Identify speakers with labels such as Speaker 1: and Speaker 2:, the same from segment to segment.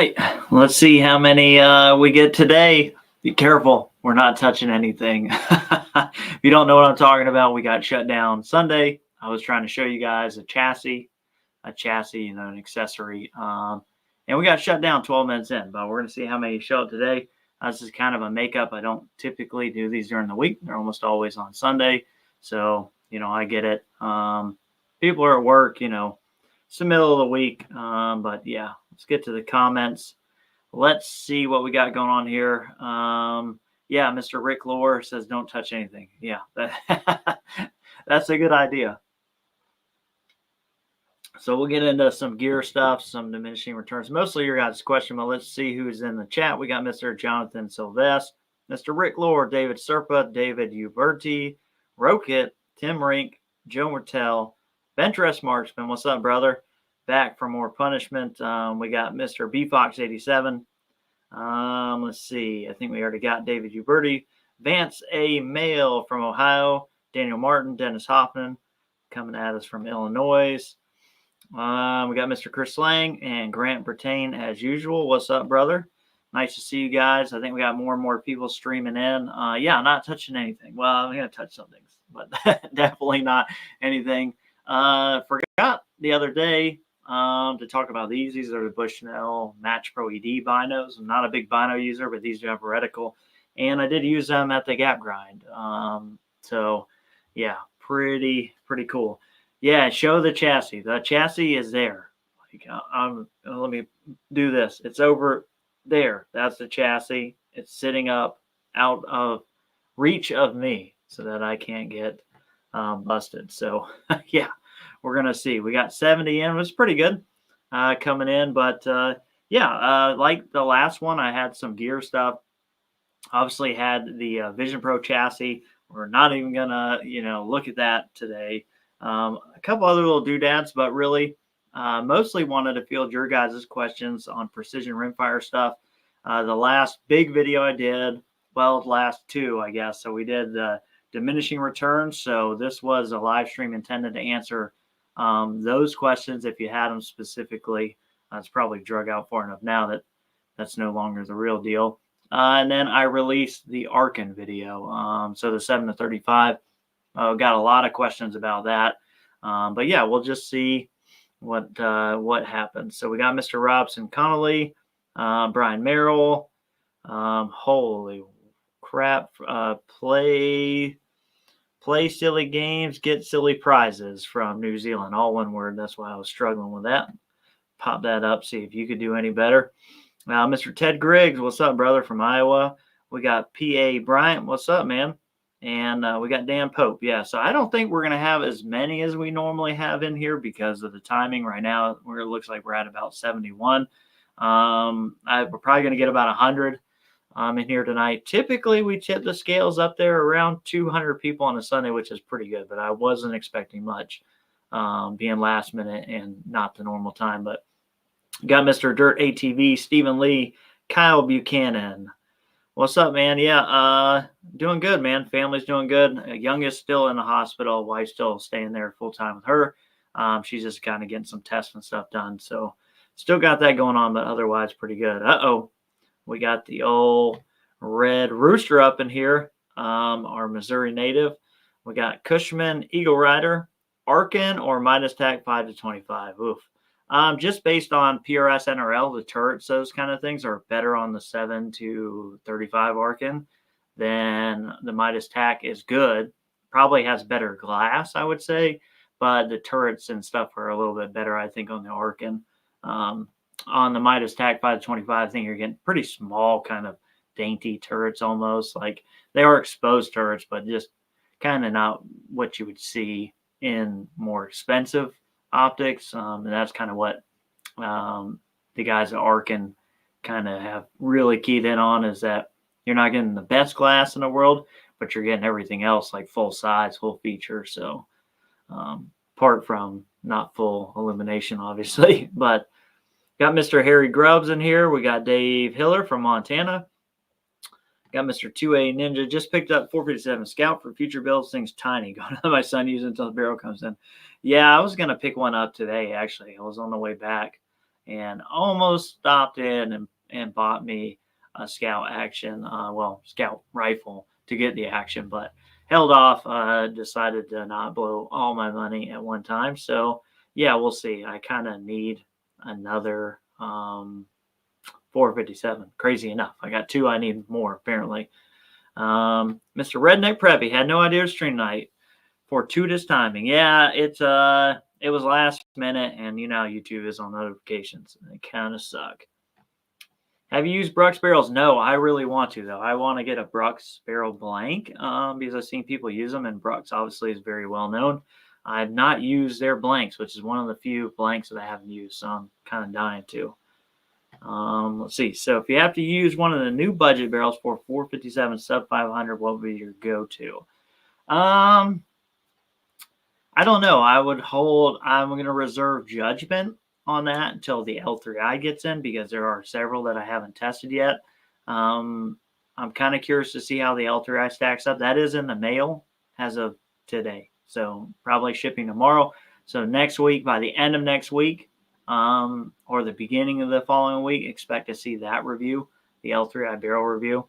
Speaker 1: right, let's see how many we get today. Be careful, we're not touching anything. If you don't know what I'm talking about, we got shut down Sunday. I was trying to show you guys a chassis, an accessory, and we got shut down 12 minutes in. But we're gonna see how many show up today. This is kind of a makeup. I don't typically do these during the week. They're almost always on Sunday, so I get it. People are at work, it's the middle of the week, but yeah, let's get to the comments. Let's see what we got going on here. Yeah, Mr. Rick Lore says don't touch anything. Yeah, that's a good idea. So we'll get into some gear stuff, some diminishing returns. Mostly your guys' question, but let's see who's in the chat. We got Mr. Jonathan Sylvester, Mr. Rick Lore, David Serpa, David Uberti, Rokit, Tim Rink, Joe Mertel, Ventress Marksman. What's up, brother? Back for more punishment. We got Mr. BFox87. Let's see. I think we already got David Uberti. Vance A. Mail from Ohio. Daniel Martin, Dennis Hoffman coming at us from Illinois. We got Mr. Chris Lang and Grant Brittain as usual. What's up, brother? Nice to see you guys. I think we got more and more people streaming in. Yeah, not touching anything. Well, I'm going to touch some things, but definitely not anything. Forgot the other day to talk about these. These are the Bushnell Match Pro ED binos. I'm not a big bino user, but these do have a reticle, and I did use them at the gap grind. So yeah, pretty cool. Yeah, show the chassis. The chassis is there. Like, let me do this. It's over there. That's the chassis. It's sitting up out of reach of me so that I can't get busted. So yeah, we're gonna see. We got 70 in. It was pretty good coming in, but yeah, like the last one, I had some gear stuff. Obviously had the Vision Pro chassis. We're not even gonna look at that today. A couple other little doodads, but really mostly wanted to field your guys' questions on precision rimfire stuff. The last big video I did, well, last two, I guess. So we did the diminishing returns. So this was a live stream intended to answer those questions if you had them specifically. It's probably drug out far enough now that that's no longer the real deal. And then I released the Arkin video. So the 7 to 35. Got a lot of questions about that. But yeah, we'll just see what happens. So we got Mr. Robson Connolly, Brian Merrill. Holy crap. Play silly games, get silly prizes from New Zealand. All one word. That's why I was struggling with that. Pop that up, see if you could do any better. Mr. Ted Griggs, what's up, brother, from Iowa? We got P.A. Bryant. What's up, man? And we got Dan Pope. Yeah, so I don't think we're going to have as many as we normally have in here because of the timing right now, where it looks like we're at about 71. We're probably going to get about 100 in here tonight. Typically, we tip the scales up there around 200 people on a Sunday, which is pretty good, but I wasn't expecting much being last minute and not the normal time. But got Mr. Dirt ATV, Stephen Lee, Kyle Buchanan. What's up, man? Yeah, doing good, man. Family's doing good. Youngest still in the hospital. Wife still staying there full time with her. She's just kind of getting some tests and stuff done. So still got that going on, but otherwise pretty good. We got the old Red Rooster up in here, our Missouri native. We got Cushman, Eagle Rider, Arkin, or Midas Tac 5 to 25. Oof. Just based on PRS NRL, the turrets, those kind of things are better on the 7 to 35 Arkin than the Midas Tac is good. Probably has better glass, I would say, but the turrets and stuff are a little bit better, I think, on the Arkin. On the Midas Tac 5 to 25, I think you're getting pretty small, kind of dainty turrets almost. Like they are exposed turrets, but just kind of not what you would see in more expensive optics, and that's kind of what the guys at Arkin kind of have really keyed in on, is that you're not getting the best glass in the world, but you're getting everything else, like full size, full feature. So apart from not full illumination, obviously. But got Mr. Harry Grubbs in here. We got Dave Hiller from Montana. Got Mr. 2A Ninja. Just picked up 457 Scout for future builds. Thing's tiny. Going to let my son use it until the barrel comes in. Yeah, I was going to pick one up today, actually. I was on the way back. and almost stopped in and bought me a scout action, scout rifle to get the action, but held off. Decided to not blow all my money at one time. So yeah, we'll see. I kind of need another 457. Crazy enough, I got two. I need more apparently. Mr. Redneck Preppy had no idea to stream tonight. Fortuitous timing. Yeah, it was last minute, and you know how YouTube is on notifications. They kind of suck. Have you used Brux barrels? No, I really want to though. I want to get a Brux barrel blank because I've seen people use them, and Brux obviously is very well known. I've not used their blanks, which is one of the few blanks that I haven't used, so I'm kind of dying to. Let's see. So if you have to use one of the new budget barrels for 457 sub 500, what would be your go-to? I don't know. I'm going to reserve judgment on that until the L3i gets in because there are several that I haven't tested yet. I'm kind of curious to see how the L3i stacks up. That is in the mail as of today. So probably shipping tomorrow. So next week, by the end of next week, or the beginning of the following week, expect to see that review, the L3i barrel review.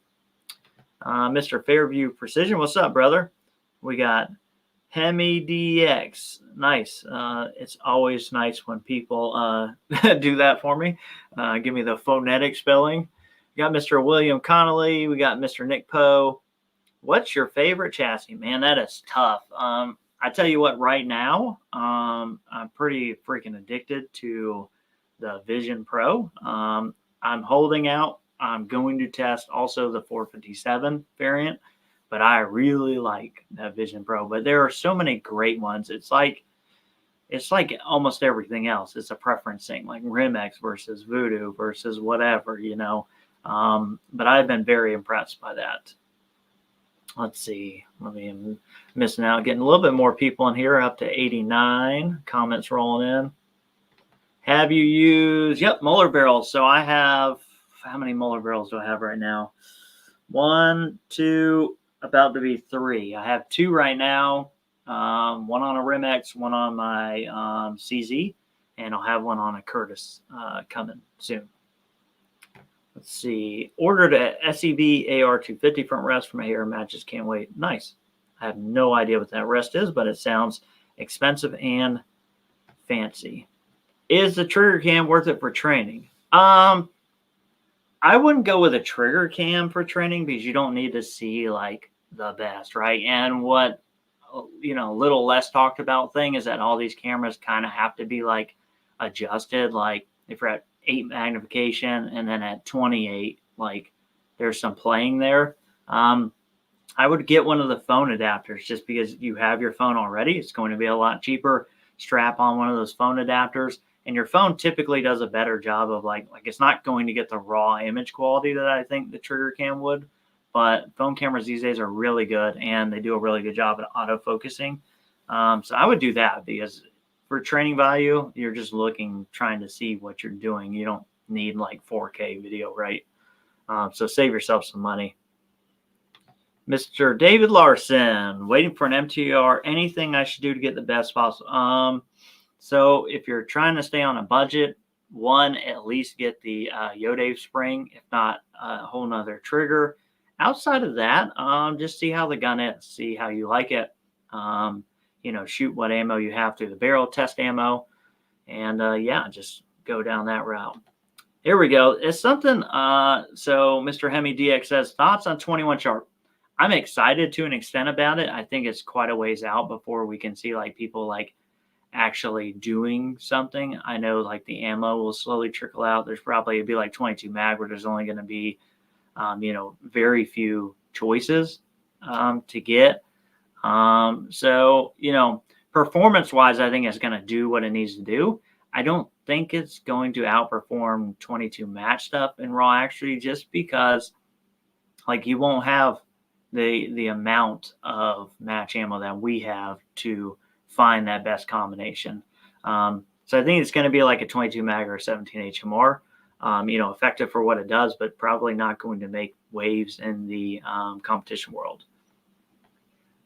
Speaker 1: Mr. Fairview Precision, what's up, brother? We got Hemi DX. Nice. It's always nice when people do that for me. Give me the phonetic spelling. We got Mr. William Connolly. We got Mr. Nick Poe. What's your favorite chassis? Man, that is tough. I tell you what, right now, I'm pretty freaking addicted to the Vision Pro. I'm holding out. I'm going to test also the 457 variant, but I really like that Vision Pro. But there are so many great ones. It's like almost everything else. It's a preference thing, like Rimex versus Voodoo versus whatever, you know. But I've been very impressed by that. Let's see. I'm missing out. Getting a little bit more people in here, up to 89 comments rolling in. Have you used, Muller barrels. So I have, how many Muller barrels do I have right now? 1, 2, about to be 3. I have 2 right now. One on a Rimex, one on my CZ, and I'll have one on a Curtis coming soon. Let's see. Ordered a SEV AR250 front rest for my hair matches. Can't wait. Nice. I have no idea what that rest is, but it sounds expensive and fancy. Is the trigger cam worth it for training? I wouldn't go with a trigger cam for training because you don't need to see like the best, right? And what, little less talked about thing is that all these cameras kind of have to be like adjusted. Like if you're at 8 magnification and then at 28, like there's some playing there. I would get one of the phone adapters just because you have your phone already. It's going to be a lot cheaper. Strap on one of those phone adapters, and your phone typically does a better job of like it's not going to get the raw image quality that I think the trigger cam would, but phone cameras these days are really good and they do a really good job at auto focusing. So I would do that because for training value, you're just trying to see what you're doing. You don't need like 4K video, right? So save yourself some money. Mr. David Larson, waiting for an MTR. Anything I should do to get the best possible? So if you're trying to stay on a budget, at least get the Yodave spring, if not a whole nother trigger. Outside of that, just see how the gun is, see how you like it. Shoot what ammo you have through the barrel, test ammo, and just go down that route. Here we go. It's something. So Mr. Hemi DX says, thoughts on 21 Sharp. I'm excited to an extent about it. I think it's quite a ways out before we can see like people like actually doing something. I know like the ammo will slowly trickle out. There's probably be like 22 mag where there's only going to be, very few choices to get. Performance wise, I think it's going to do what it needs to do. I don't think it's going to outperform 22 match stuff in raw actually, just because like you won't have the amount of match ammo that we have to find that best combination. So I think it's going to be like a 22 mag or a 17 HMR, effective for what it does, but probably not going to make waves in the competition world.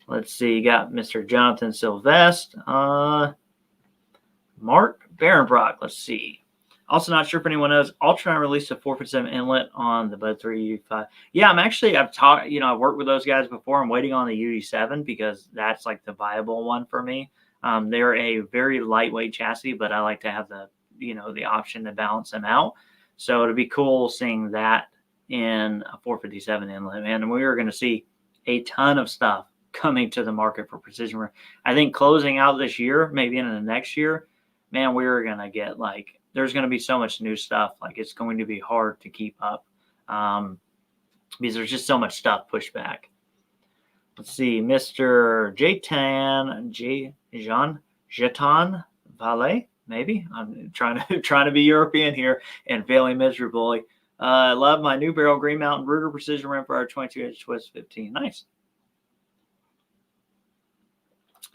Speaker 1: Let's see, you got Mr. Jonathan Sylvestre, Mark Barenbrock. Let's see. Also, not sure if anyone knows, Ultron released a 457 inlet on the Bud 3 U5. Yeah, I've talked, I've worked with those guys before. I'm waiting on the UD7 because that's like the viable one for me. They're a very lightweight chassis, but I like to have the option to balance them out. So it'd be cool seeing that in a 457 inlet, man. And we are going to see a ton of stuff coming to the market for precision. I think closing out this year, maybe into the next year, man, we're going to get there's going to be so much new stuff. Like it's going to be hard to keep up because there's just so much stuff pushed back. Let's see, Mr. Jetan Valet, maybe. I'm trying to be European here and failing miserably. I love my new barrel Green Mountain Ruger Precision Rimfire 22-inch twist 15. Nice.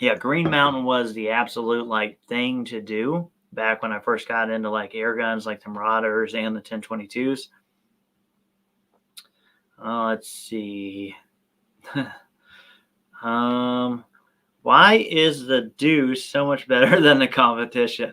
Speaker 1: Yeah, Green Mountain was the absolute thing to do back when I first got into air guns like the Marauders and the 1022s. Let's see. Why is the Deuce so much better than the competition?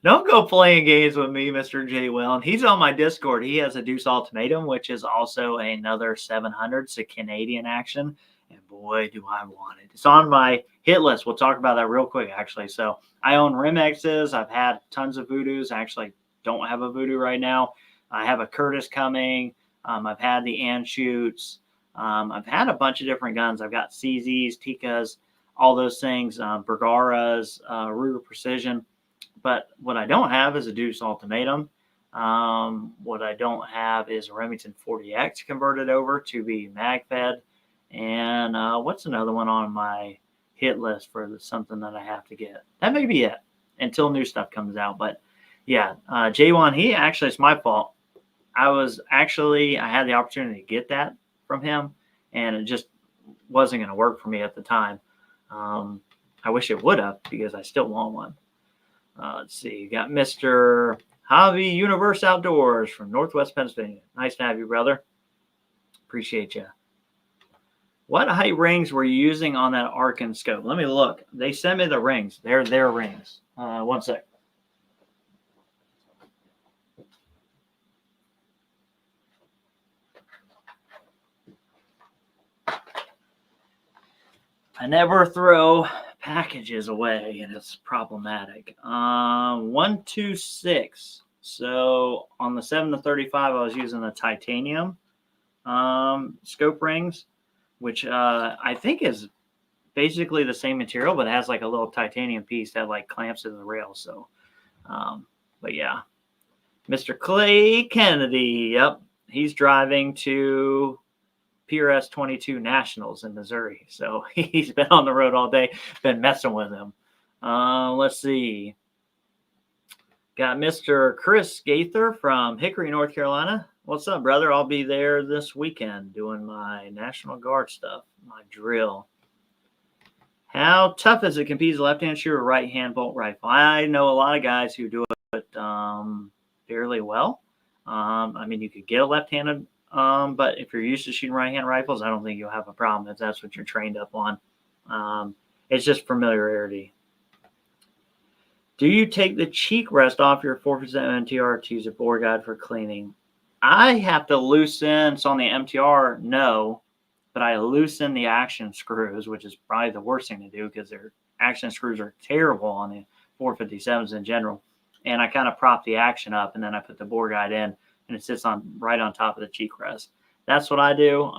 Speaker 1: Don't go playing games with me, Mr. J. Wellen. He's on my Discord. He has a Deuce Ultimatum, which is also another 700. It's a Canadian action. And boy, do I want it. It's on my hit list. We'll talk about that real quick, actually. So I own Rimexes. I've had tons of Voodoos. I actually don't have a Voodoo right now. I have a Curtis coming. I've had the Anshoots. I've had a bunch of different guns. I've got CZs, Tikas, all those things, Bergaras, Ruger Precision. But what I don't have is a Deuce Ultimatum. What I don't have is a Remington 40X converted over to be mag-fed. And what's another one on my hit list for something that I have to get? That may be it until new stuff comes out. But yeah, J1, it's my fault. I had the opportunity to get that from him, and it just wasn't going to work for me at the time. I wish it would have because I still want one. Let's see. You got Mr. Javi Universe Outdoors from Northwest Pennsylvania. Nice to have you, brother. Appreciate you. What height rings were you using on that Arkin scope? Let me look. They sent me the rings. They're their rings. One sec. I never throw packages away, and it's problematic. 126. So on the 7-35, I was using the titanium scope rings, which I think is basically the same material, but it has a little titanium piece that clamps to the rail. So, but yeah, Mr. Clay Kennedy. Yep, he's driving to PRS 22 Nationals in Missouri. So he's been on the road all day, been messing with him. Let's see. Got Mr. Chris Gaither from Hickory, North Carolina. What's up, brother? I'll be there this weekend doing my National Guard stuff, my drill. How tough is it to compete as a left-hand shooter or right-hand bolt rifle? I know a lot of guys who do it fairly well. You could get a left-handed, but if you're used to shooting right-hand rifles, I don't think you'll have a problem if that's what you're trained up on. It's just familiarity. Do you take the cheek rest off your 4% MTR to use a bore guide for cleaning? I have to loosen. So on the MTR, no, but I loosen the action screws, which is probably the worst thing to do because their action screws are terrible on the 457s in general. And I kind of prop the action up, and then I put the bore guide in, and it sits right on top of the cheek rest. That's what I do.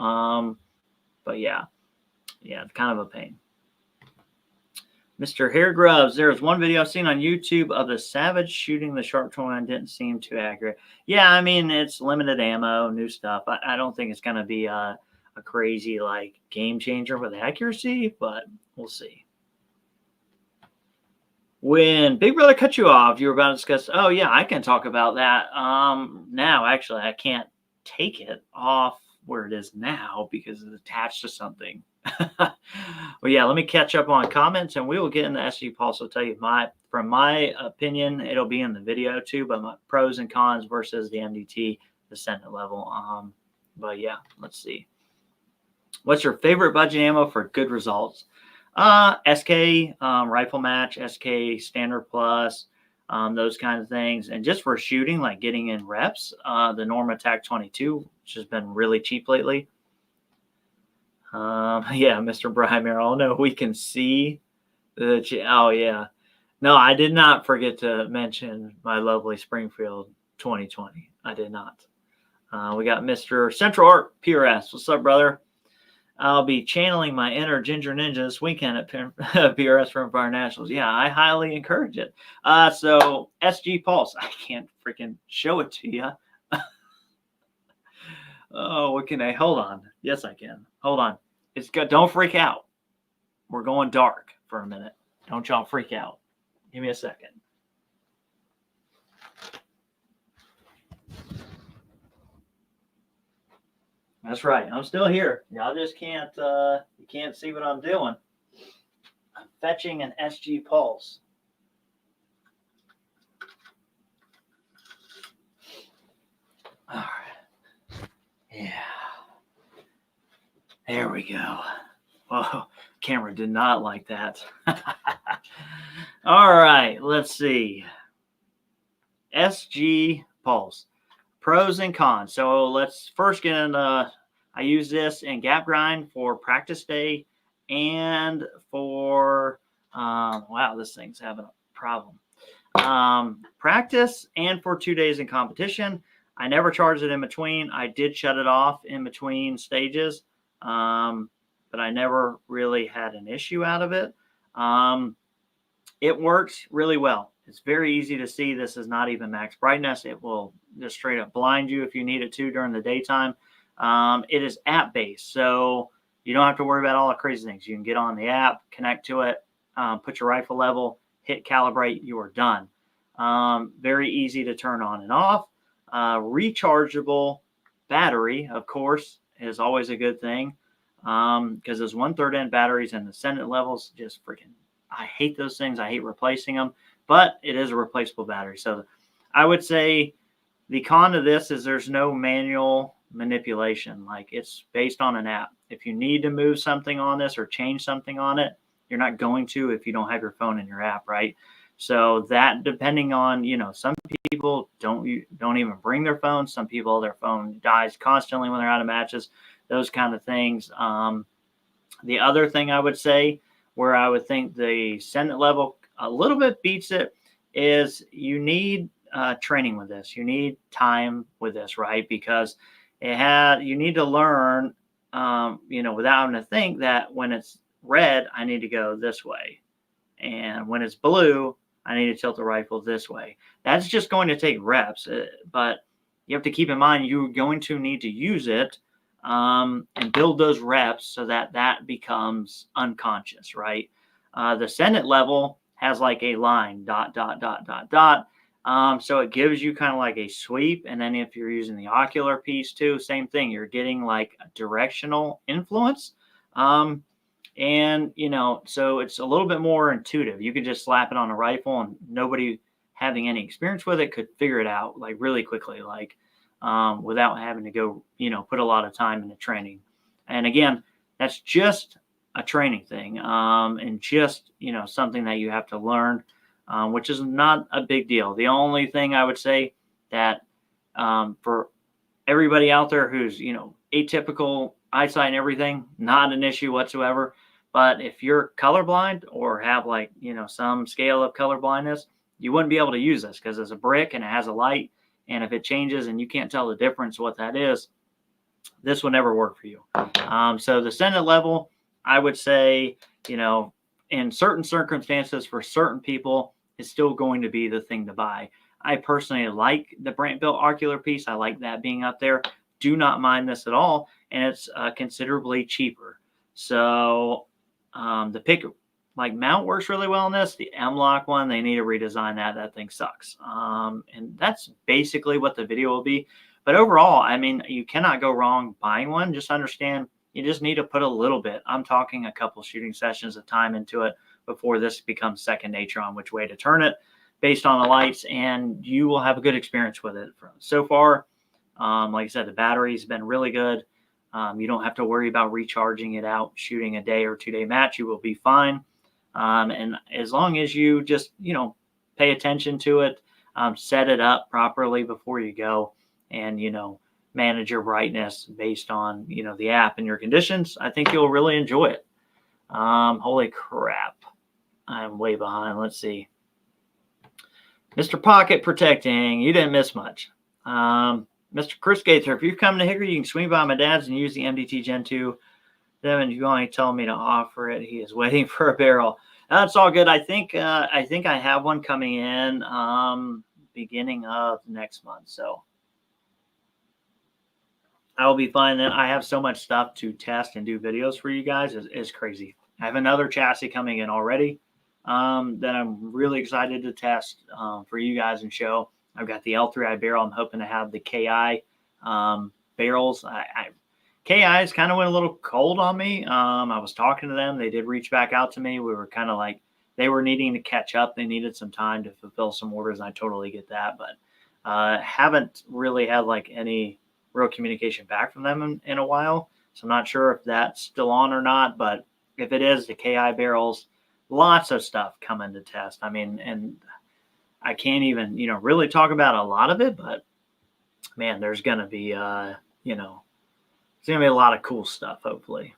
Speaker 1: But yeah, it's kind of a pain. Mr. Hair Grubs, there's one video I've seen on YouTube of the Savage shooting the Sharp 29. Didn't seem too accurate. Yeah, it's limited ammo, new stuff. I don't think it's going to be a crazy game changer with accuracy, but we'll see. When Big Brother cut you off, you were about to discuss, oh yeah, I can talk about that. Now, actually, I can't take it off where it is now because it's attached to something. Well, yeah, let me catch up on comments and we will get into SG Pulse. I'll tell you from my opinion, it'll be in the video too, but my pros and cons versus the MDT, the Senate level. But yeah, let's see. What's your favorite budget ammo for good results? SK Rifle Match, SK Standard Plus, those kind of things. And just for shooting, like getting in reps, the Norma Tac 22, which has been really cheap lately. Yeah, Mr. Brymere, oh no, we can see oh yeah. No, I did not forget to mention my lovely Springfield 2020. I did not. We got Mr. Central Art PRS. What's up, brother? I'll be channeling my inner Ginger Ninja this weekend at PRS Rimfire Nationals. Yeah, I highly encourage it. So SG Pulse, I can't freaking show it to you. Oh, what can I? Hold on. Yes, I can. Hold on. It's good. Don't freak out. We're going dark for a minute. Don't y'all freak out. Give me a second. That's right. I'm still here. Y'all just can't you can't see what I'm doing. I'm fetching an SG Pulse. All right. Yeah. There we go. Oh, camera did not like that. All right, let's see. SG Pulse. Pros and cons. So let's first get in. I use this in gap grind for practice day and for, wow, this thing's having a problem. Practice and for 2 days in competition. I never charged it in between. I did shut it off in between stages, but I never really had an issue out of it. It works really well. It's very easy to see. This is not even max brightness. It will just straight up blind you if you need it to during the daytime. It is app-based, so you don't have to worry about all the crazy things. You can get on the app, connect to it, put your rifle level, hit calibrate, you are done. Very easy to turn on and off. Rechargeable battery, of course, is always a good thing because those 1/3 inch batteries and the Senate levels just freaking, I hate those things. I hate replacing them, but it is a replaceable battery. So I would say the con of this is there's no manual manipulation. Like, it's based on an app. If you need to move something on this or change something on it, you're not going to if you don't have your phone in your app, right? So that, depending on, some people don't even bring their phone. Some people, their phone dies constantly when they're out of matches, those kind of things. The other thing I would say, where I would think the Senate level a little bit beats it, is you need training with this. You need time with this, right? Because you need to learn, without having to think that when it's red, I need to go this way. And when it's blue, I need to tilt the rifle this way. That's just going to take reps, but you have to keep in mind you're going to need to use it and build those reps so that becomes unconscious, right? The Senate level has like a line, dot, dot, dot, dot, dot. So it gives you kind of like a sweep. And then if you're using the ocular piece too, same thing. You're getting like a directional influence. And, so it's a little bit more intuitive. You could just slap it on a rifle and nobody having any experience with it could figure it out like really quickly, like without having to go, put a lot of time into training. And again, that's just a training thing and just, something that you have to learn, which is not a big deal. The only thing I would say that for everybody out there who's, atypical eyesight and everything, not an issue whatsoever. But if you're colorblind or have like, some scale of color blindness, you wouldn't be able to use this because it's a brick and it has a light. And if it changes and you can't tell the difference what that is, this will never work for you. So the Senate level, I would say, in certain circumstances for certain people, is still going to be the thing to buy. I personally like the Brant-Built ocular piece. I like that being up there. Do not mind this at all. And it's considerably cheaper. So the pick mount works really well on this. The M-Lock one, they need to redesign that. That thing sucks. And that's basically what the video will be. But overall, I mean, you cannot go wrong buying one. Just understand you just need to put a little bit. I'm talking a couple shooting sessions of time into it before this becomes second nature on which way to turn it based on the lights. And you will have a good experience with it. So far, like I said, the battery's been really good. You don't have to worry about recharging it out, shooting a day or 2 day match. You will be fine. And as long as you just, pay attention to it, set it up properly before you go, and manage your brightness based on the app and your conditions. I think you'll really enjoy it. Holy crap, I'm way behind. Let's see. Mr. Pocket Protecting, you didn't miss much. Mr. Chris Gaither, if you're coming to Hickory, you can swing by my dad's and use the MDT Gen 2. Devin, you only told me to offer it. He is waiting for a barrel. That's all good. I think I have one coming in beginning of next month. So I will be fine then. I have so much stuff to test and do videos for you guys. It's crazy. I have another chassis coming in already that I'm really excited to test for you guys and show. I've got the L3i barrel. I'm hoping to have the KI barrels. KI's kind of went a little cold on me. I was talking to them. They did reach back out to me. We were kind of like, they were needing to catch up. They needed some time to fulfill some orders. And I totally get that, but haven't really had like any real communication back from them in a while. So I'm not sure if that's still on or not, but if it is, the KI barrels, lots of stuff coming to test. I mean, and I can't even, really talk about a lot of it, but man, there's going to be, it's going to be a lot of cool stuff, hopefully.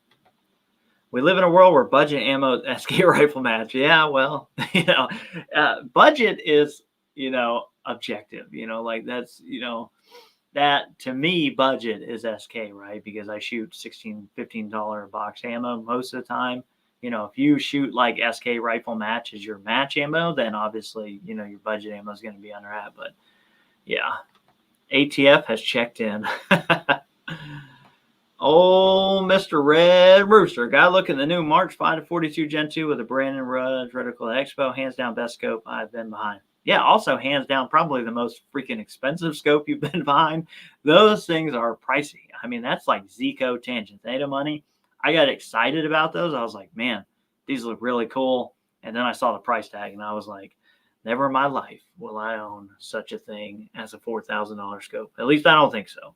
Speaker 1: We live in a world where budget ammo SK rifle match. Yeah, well, budget is, objective, like that's, that to me, budget is SK, right? Because I shoot $16, $15 box ammo most of the time. If you shoot like SK rifle match as your match ammo, then obviously, your budget ammo is going to be under that. But yeah, ATF has checked in. Oh, Mr. Red Rooster. Got to look at the new March 5-42 Gen 2 with the Brandon Rudd Reticle Expo. Hands down, best scope I've been behind. Yeah, also hands down, probably the most freaking expensive scope you've been behind. Those things are pricey. I mean, that's like Zico Tangent Theta money. I got excited about those. I was like, man, these look really cool. And then I saw the price tag and I was like, never in my life will I own such a thing as a $4,000 scope. At least I don't think so.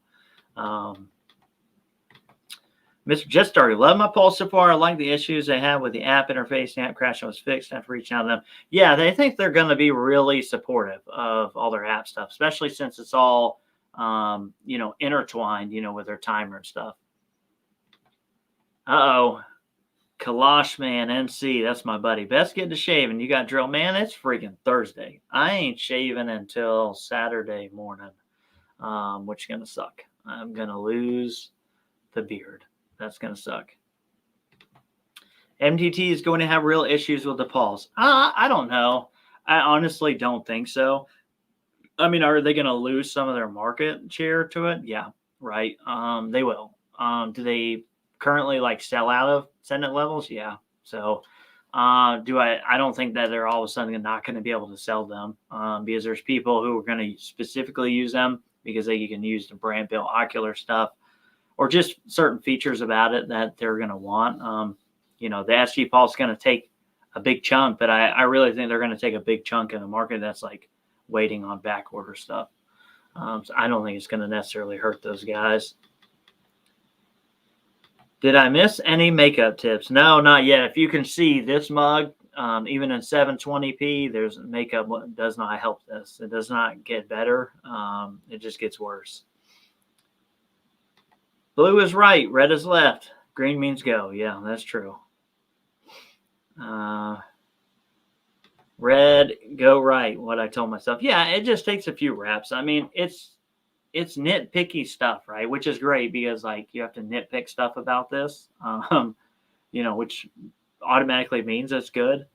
Speaker 1: Mr. Just started. Love my Pulse so far. I like the issues they have with the app interface. The app crashing was fixed after reaching out to them. Yeah, they think they're going to be really supportive of all their app stuff, especially since it's all, intertwined, with their timer and stuff. Uh-oh. Kalash Man NC. That's my buddy. Best get to shaving. You got drill. Man, it's freaking Thursday. I ain't shaving until Saturday morning, which is going to suck. I'm going to lose the beard. That's going to suck. MTT is going to have real issues with the Pulse. I don't know. I honestly don't think so. I mean, are they going to lose some of their market share to it? Yeah, right. They will. Do they currently sell out of Senate levels? Yeah. So I don't think that they're all of a sudden not going to be able to sell them because there's people who are going to specifically use them because you can use the brand built ocular stuff or just certain features about it that they're going to want. The SG Pulse is going to take a big chunk, but I really think they're going to take a big chunk in a market that's waiting on back order stuff. So I don't think it's going to necessarily hurt those guys. Did I miss any makeup tips? No, not yet. If you can see this mug, even in 720p, there's makeup does not help this. It does not get better. It just gets worse. Blue is right. Red is left. Green means go. Yeah, that's true. Red, go right. What I told myself. Yeah, it just takes a few reps. I mean, it's nitpicky stuff, right? Which is great because you have to nitpick stuff about this, which automatically means it's good.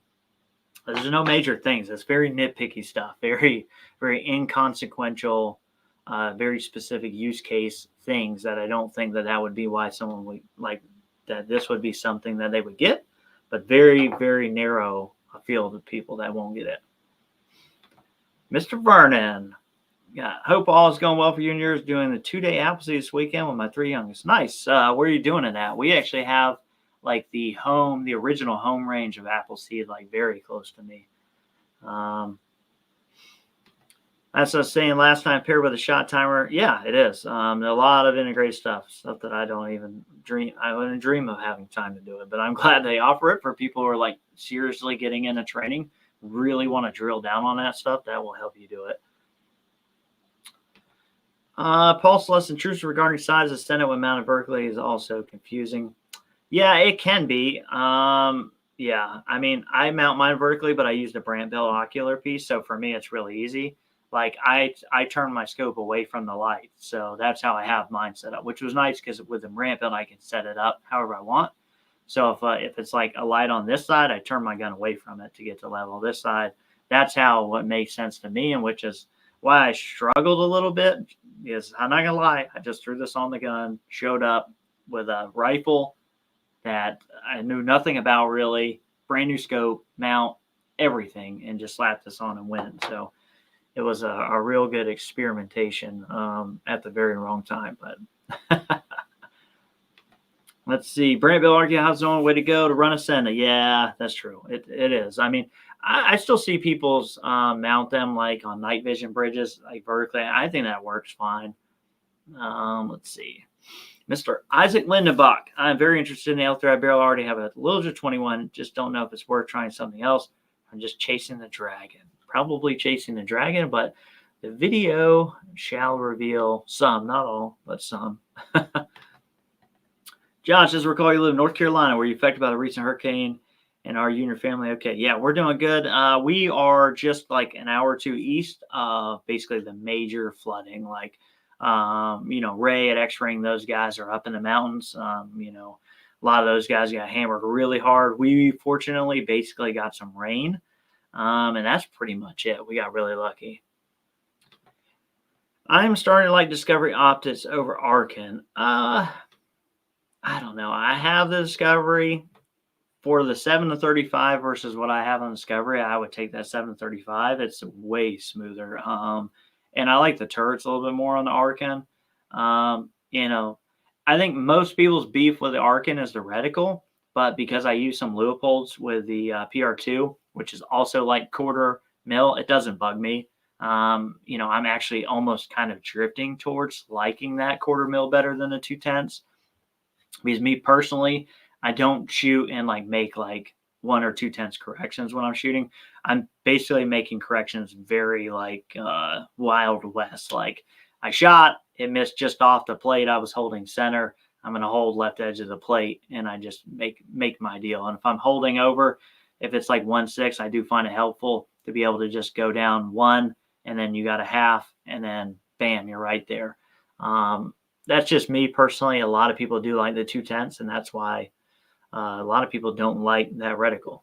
Speaker 1: There's no major things. It's very nitpicky stuff, very, very inconsequential, very specific use case things that I don't think that would be why someone would that this would be something that they would get, but very, very narrow a field of people that won't get it. Mr. Vernon. Yeah, hope all is going well for you and yours. Doing the 2-day Appleseed this weekend with my 3 youngest. Nice. Where are you doing it at? We actually have the original home range of Appleseed, very close to me. As I was saying last time, paired with a shot timer. Yeah, it is. A lot of integrated stuff that I don't even dream. I wouldn't dream of having time to do it, but I'm glad they offer it for people who are seriously getting into training really want to drill down on that stuff, that will help you do it. Pulse less intrusive regarding size of stent when mounted vertically is also confusing. Yeah, it can be. Yeah, I mean, I mount mine vertically, but I use the Brandt Bell ocular piece. So for me, it's really easy. Like I turn my scope away from the light. So that's how I have mine set up, which was nice because with the Brandt Bell, I can set it up however I want. So if it's like a light on this side, I turn my gun away from it to get to level this side. That's how what makes sense to me, and which is why I struggled a little bit. Is I'm not gonna lie, I just threw this on the gun, showed up with a rifle that I knew nothing about really, brand new scope, mount, everything, and just slapped this on and went. So it was a real good experimentation at the very wrong time, but. Let's see. Brandt Bell argue how's the only way to go to run a Senna. Yeah, that's true. It is. I mean, I still see people's mount them like on night vision bridges, like vertically. I think that works fine. Let's see. Mr. Isaac Lindenbach. I'm very interested in the L3I barrel. I already have a Littleger 21. Just don't know if it's worth trying something else. I'm just chasing the dragon. Probably chasing the dragon, but the video shall reveal some, not all, but some. Josh, as recall, you live in North Carolina. Were you affected by the recent hurricane? And are you and your family okay? Yeah, we're doing good. We are just like an hour or two east of basically the major flooding. Like, Ray at X-Ring, those guys are up in the mountains. A lot of those guys got hammered really hard. We fortunately basically got some rain, and that's pretty much it. We got really lucky. I'm starting to like Discovery Optics over Arkin. I don't know. I have the Discovery for the 7-35 versus what I have on Discovery. I would take that 7-35. It's way smoother. And I like the turrets a little bit more on the Arkin. I think most people's beef with the Arkin is the reticle, but because I use some Leopolds with the PR2, which is also like quarter mil, it doesn't bug me. I'm actually almost kind of drifting towards liking that quarter mil better than the 210s. Because me personally, I don't shoot and like make like 1 or 2/10 corrections when I'm shooting. I'm basically making corrections very like Wild West. Like I shot, it missed just off the plate. I was holding center. I'm going to hold left edge of the plate, and I just make my deal. And if I'm holding over, if it's like 1/6, I do find it helpful to be able to just go down 1, and then you got a half, and then bam, you're right there. That's just me personally. A lot of people do like the 2/10, and that's why a lot of people don't like that reticle.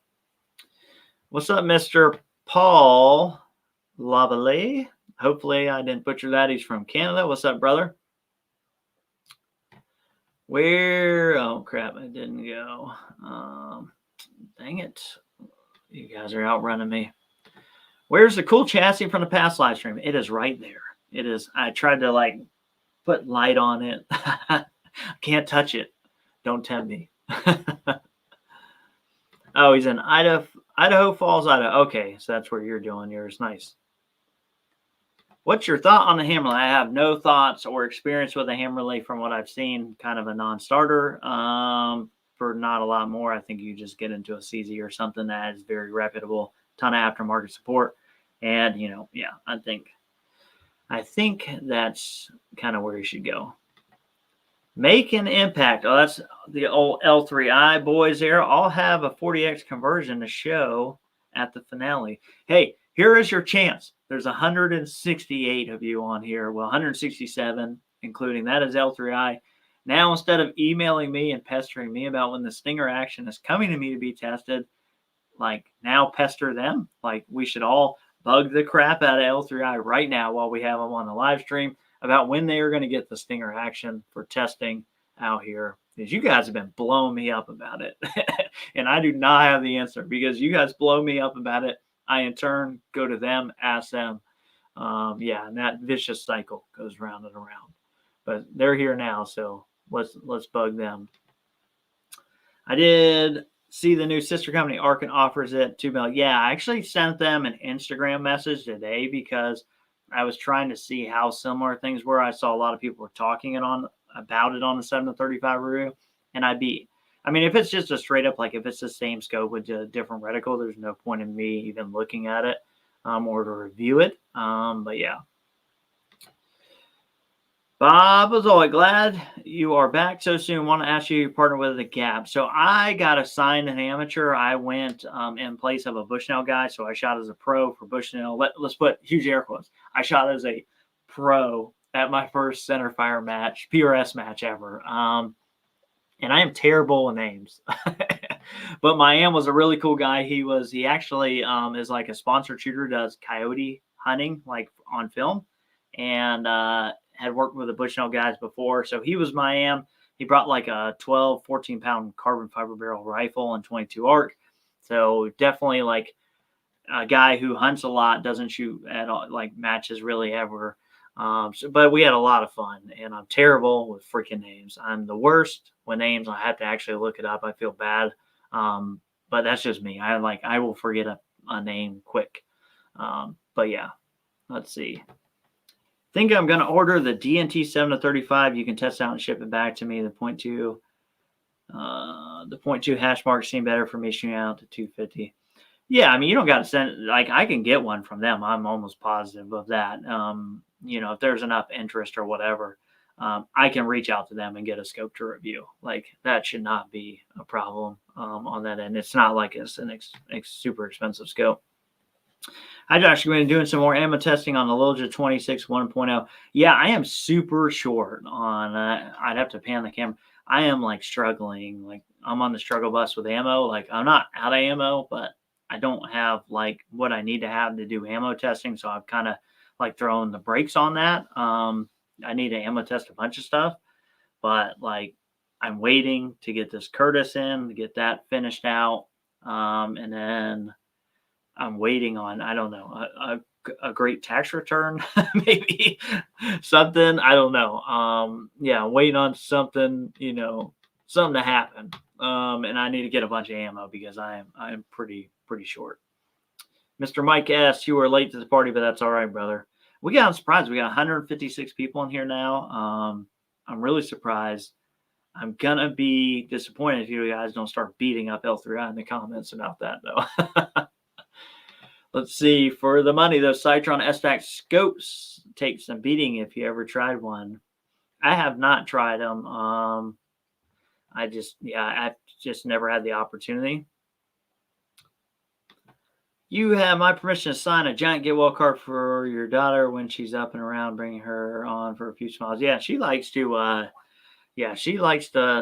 Speaker 1: What's up, Mr. Paul Lavallée? Hopefully I didn't butcher that. He's from Canada. What's up, brother? Oh, crap. I didn't go. Dang it. You guys are outrunning me. Where's the cool chassis from the past live stream? It is right there. It is. I tried to like put light on it. I can't touch it. Don't tempt me. Oh, he's in Idaho Falls, Idaho. Okay, so that's where you're doing yours. Nice. What's your thought on the Hammerley? I have no thoughts or experience with the Hammerley from what I've seen. Kind of a non-starter. For not a lot more, I think you just get into a CZ or something that is very reputable. Ton of aftermarket support, and I think that's kind of where you should go. Make an impact. Oh, that's the old L3I boys there. I'll have a 40X conversion to show at the finale. Hey, here is your chance. There's 168 of you on here. Well, 167, including that is L3I. Now, instead of emailing me and pestering me about when the Stinger action is coming to me to be tested, like now pester them. Like we should all bug the crap out of L3I right now while we have them on the live stream about when they are going to get the Stinger action for testing out here. Because you guys have been blowing me up about it. And I do not have the answer because you guys blow me up about it. I, in turn, go to them, ask them. And that vicious cycle goes round and around. But they're here now, so let's bug them. I did see the new sister company, Arkin, offers it $2 million. Yeah, I actually sent them an Instagram message today because I was trying to see how similar things were. I saw a lot of people were talking about it on the 7-35 review, and I'd be I mean, if it's just a straight up, like if it's the same scope with a different reticle, there's no point in me even looking at it or to review it. But yeah. Bob was always glad you are back so soon. Want to ask you, your partner with the gap. So I got assigned an amateur. I went in place of a Bushnell guy. So I shot as a pro for Bushnell. Let's put huge air quotes. I shot as a pro at my first center fire match, PRS match ever. And I am terrible with names. But my am was a really cool guy. He actually is like a sponsored shooter, does coyote hunting like on film, and had worked with the Bushnell guys before. So he was my am. He brought like a 12, 14 pound carbon fiber barrel rifle and 22 arc. So definitely like a guy who hunts a lot, doesn't shoot at all, like matches really ever. But we had a lot of fun, and I'm terrible with freaking names. I'm the worst with names. I have to actually look it up. I feel bad. But that's just me. I will forget a name quick. But yeah, let's see. Think I'm going to order the DNT 7-35. You can test out and ship it back to me. The 0.2 hash marks seem better for me shooting out to 250. Yeah, I mean, you don't got to send, like, I can get one from them. I'm almost positive of that. If there's enough interest or whatever, I can reach out to them and get a scope to review. Like, that should not be a problem on that end. It's not like it's an super expensive scope. Hi, Josh. We're going to be doing some more ammo testing on the Lilja 26 1.0. Yeah, I am super short on, I'd have to pan the camera. I am like struggling. Like, I'm on the struggle bus with ammo. Like, I'm not out of ammo, but I don't have like what I need to have to do ammo testing. So I've kind of like throwing the brakes on that. I need to ammo test a bunch of stuff, but like I'm waiting to get this Curtis in to get that finished out. And then I'm waiting on, I don't know, a great tax return, maybe something. I don't know. Yeah, I'm waiting on something, something to happen. And I need to get a bunch of ammo because I'm pretty short. Mr. Mike S., you were late to the party, but that's all right, brother. We got surprised. We got 156 people in here now. I'm really surprised. I'm going to be disappointed if you guys don't start beating up L3I in the comments about that, though. Let's see. For the money, those Citron SVAC scopes take some beating if you ever tried one. I have not tried them. I just never had the opportunity. You have my permission to sign a giant get well card for your daughter when she's up and around, bringing her on for a few smiles. Yeah, she likes to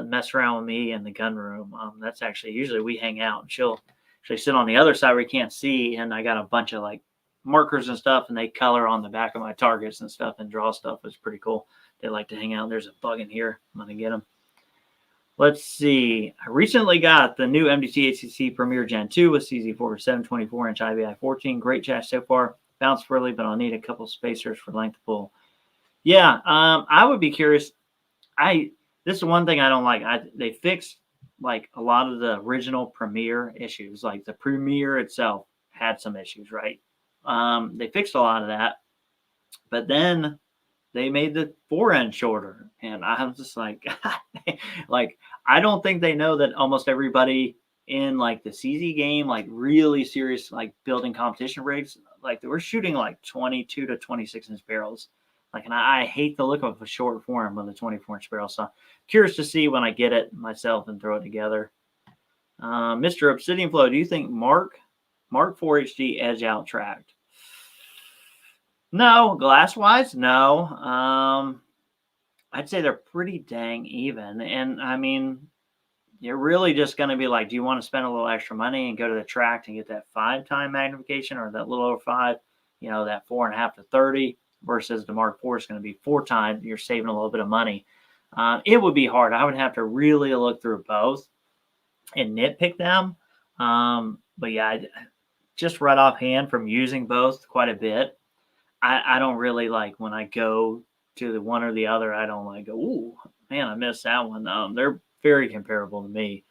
Speaker 1: mess around with me in the gun room. That's actually usually we hang out, and she'll sit on the other side where you can't see, and I got a bunch of like markers and stuff, and they color on the back of my targets and stuff and draw stuff. It's pretty cool. They like to hang out. There's a bug in here. I'm gonna get them. Let's see. I recently got the new MDT ACC Premier Gen 2 with CZ4 724-inch IBI 14. Great chash so far. Bounced freely, but I'll need a couple spacers for length pull. Yeah, I would be curious. This is one thing I don't like. They fixed like a lot of the original Premier issues. Like the Premier itself had some issues, right? They fixed a lot of that, but then they made the forend shorter, and I was just like, like I don't think they know that almost everybody in like the CZ game, like really serious, like building competition rigs, like they were shooting like 22 to 26-inch barrels. Like, and I hate the look of a short forend with a 24-inch barrel. So curious to see when I get it myself and throw it together. Mr. Obsidian Flow, do you think Mark 4 HD edge out tracked? No, glass-wise, no. I'd say they're pretty dang even. And, I mean, you're really just going to be like, do you want to spend a little extra money and go to the track and get that 5-time magnification or that little over 5, that 4.5 to 30 versus the Mark 4 is going to be 4 times. You're saving a little bit of money. It would be hard. I would have to really look through both and nitpick them. But, yeah, just right offhand from using both quite a bit, I don't really like when I go to the one or the other. I don't like go, ooh, man, I missed that one. They're very comparable to me.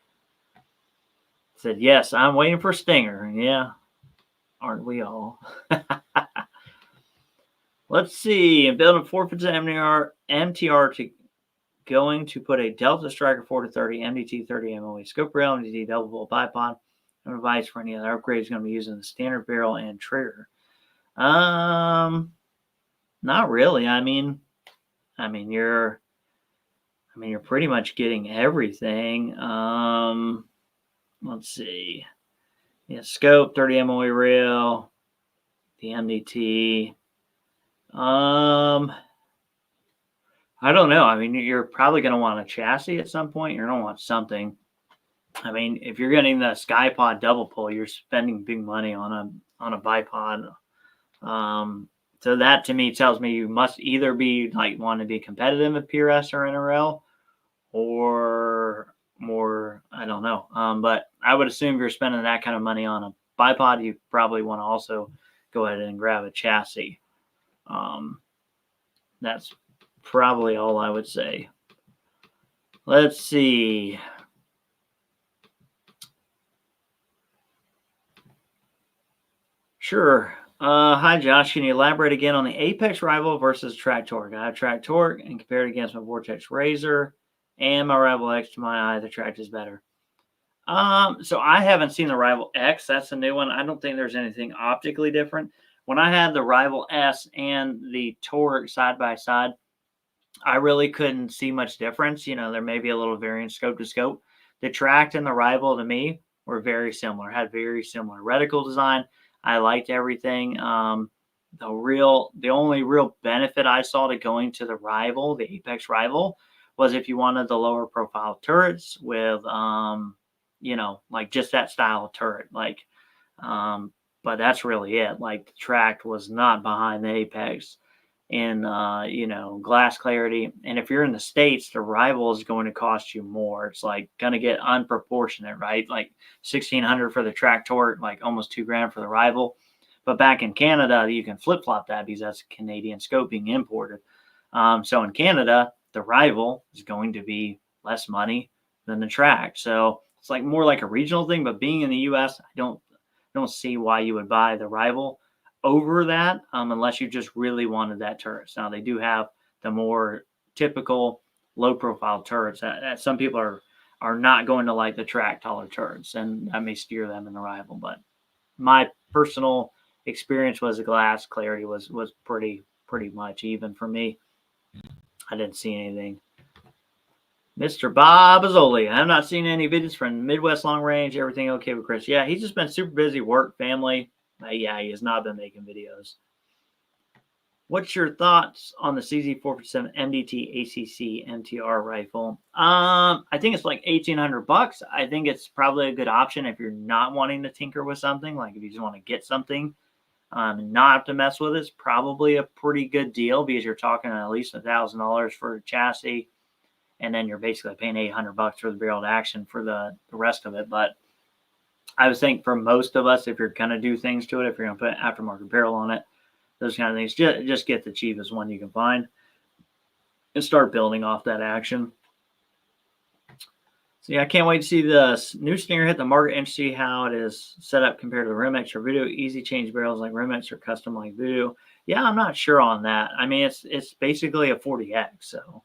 Speaker 1: Said, yes, I'm waiting for Stinger. Yeah, aren't we all? Let's see. I'm building 450 MTR to going to put a Delta Striker 4-30 MDT 30 MOE scope barrel, MDT double bolt bipod. No advice for any other upgrades. Going to be using the standard barrel and trigger. Not really. I mean, you're pretty much getting everything. Let's see. Yeah, scope, 30 MOE reel, the MDT. I don't know. I mean, you're probably going to want a chassis at some point. You're going to want something. I mean, if you're getting the SkyPod double pull, you're spending big money on a bipod. So that to me tells me you must either be like want to be competitive at PRS or NRL, or more. I don't know. But I would assume if you're spending that kind of money on a bipod, you probably want to also go ahead and grab a chassis. That's probably all I would say. Let's see. Sure. Hi, Josh. Can you elaborate again on the Apex Rival versus Track Torque? I have Track Torque and compared against my Vortex Razor and my Rival X. To my eye, the Track is better. So I haven't seen the Rival X. That's a new one. I don't think there's anything optically different. When I had the Rival S and the Torque side by side, I really couldn't see much difference. You know, there may be a little variance scope to scope. The Track and the Rival to me were very similar, had very similar reticle design. I liked everything. The only real benefit I saw to going to the Rival, the Apex Rival, was if you wanted the lower profile turrets with, like just that style of turret. But that's really it. Like the Track was not behind the Apex in, glass clarity. And if you're in the States, the Rival is going to cost you more. It's like going to get unproportionate, right? Like $1,600 for the Track Torque, like almost $2,000 for the Rival. But back in Canada, you can flip flop that because that's Canadian scope being imported. So in Canada, the Rival is going to be less money than the Track. So it's like more like a regional thing. But being in the U.S., I don't see why you would buy the Rival over that, unless you just really wanted that turret. Now they do have the more typical low profile turrets that some people are not going to like the Track taller turrets, and that may steer them in the Rival. But my personal experience was the glass clarity was pretty much even for me. I didn't see anything. Mr. Bob Azzoli, I have not seen any videos from Midwest Long Range. Everything okay with Chris? Yeah, he's just been super busy, work, family. Yeah, he has not been making videos. What's your thoughts on the CZ457 MDT ACC MTR rifle? I think it's like $1,800. I think it's probably a good option if you're not wanting to tinker with something. Like if you just want to get something and not have to mess with it, it's probably a pretty good deal because you're talking at least $1,000 for a chassis, and then you're basically paying $800 for the barreled action for the rest of it. But I would think for most of us, if you're going to do things to it, if you're going to put aftermarket barrel on it, those kind of things, just get the cheapest one you can find and start building off that action. So yeah, I can't wait to see the new Stinger hit the market and see how it is set up compared to the Rimx or Voodoo. Easy change barrels like Rimx or custom like Voodoo. Yeah, I'm not sure on that. I mean, it's basically a 40X, so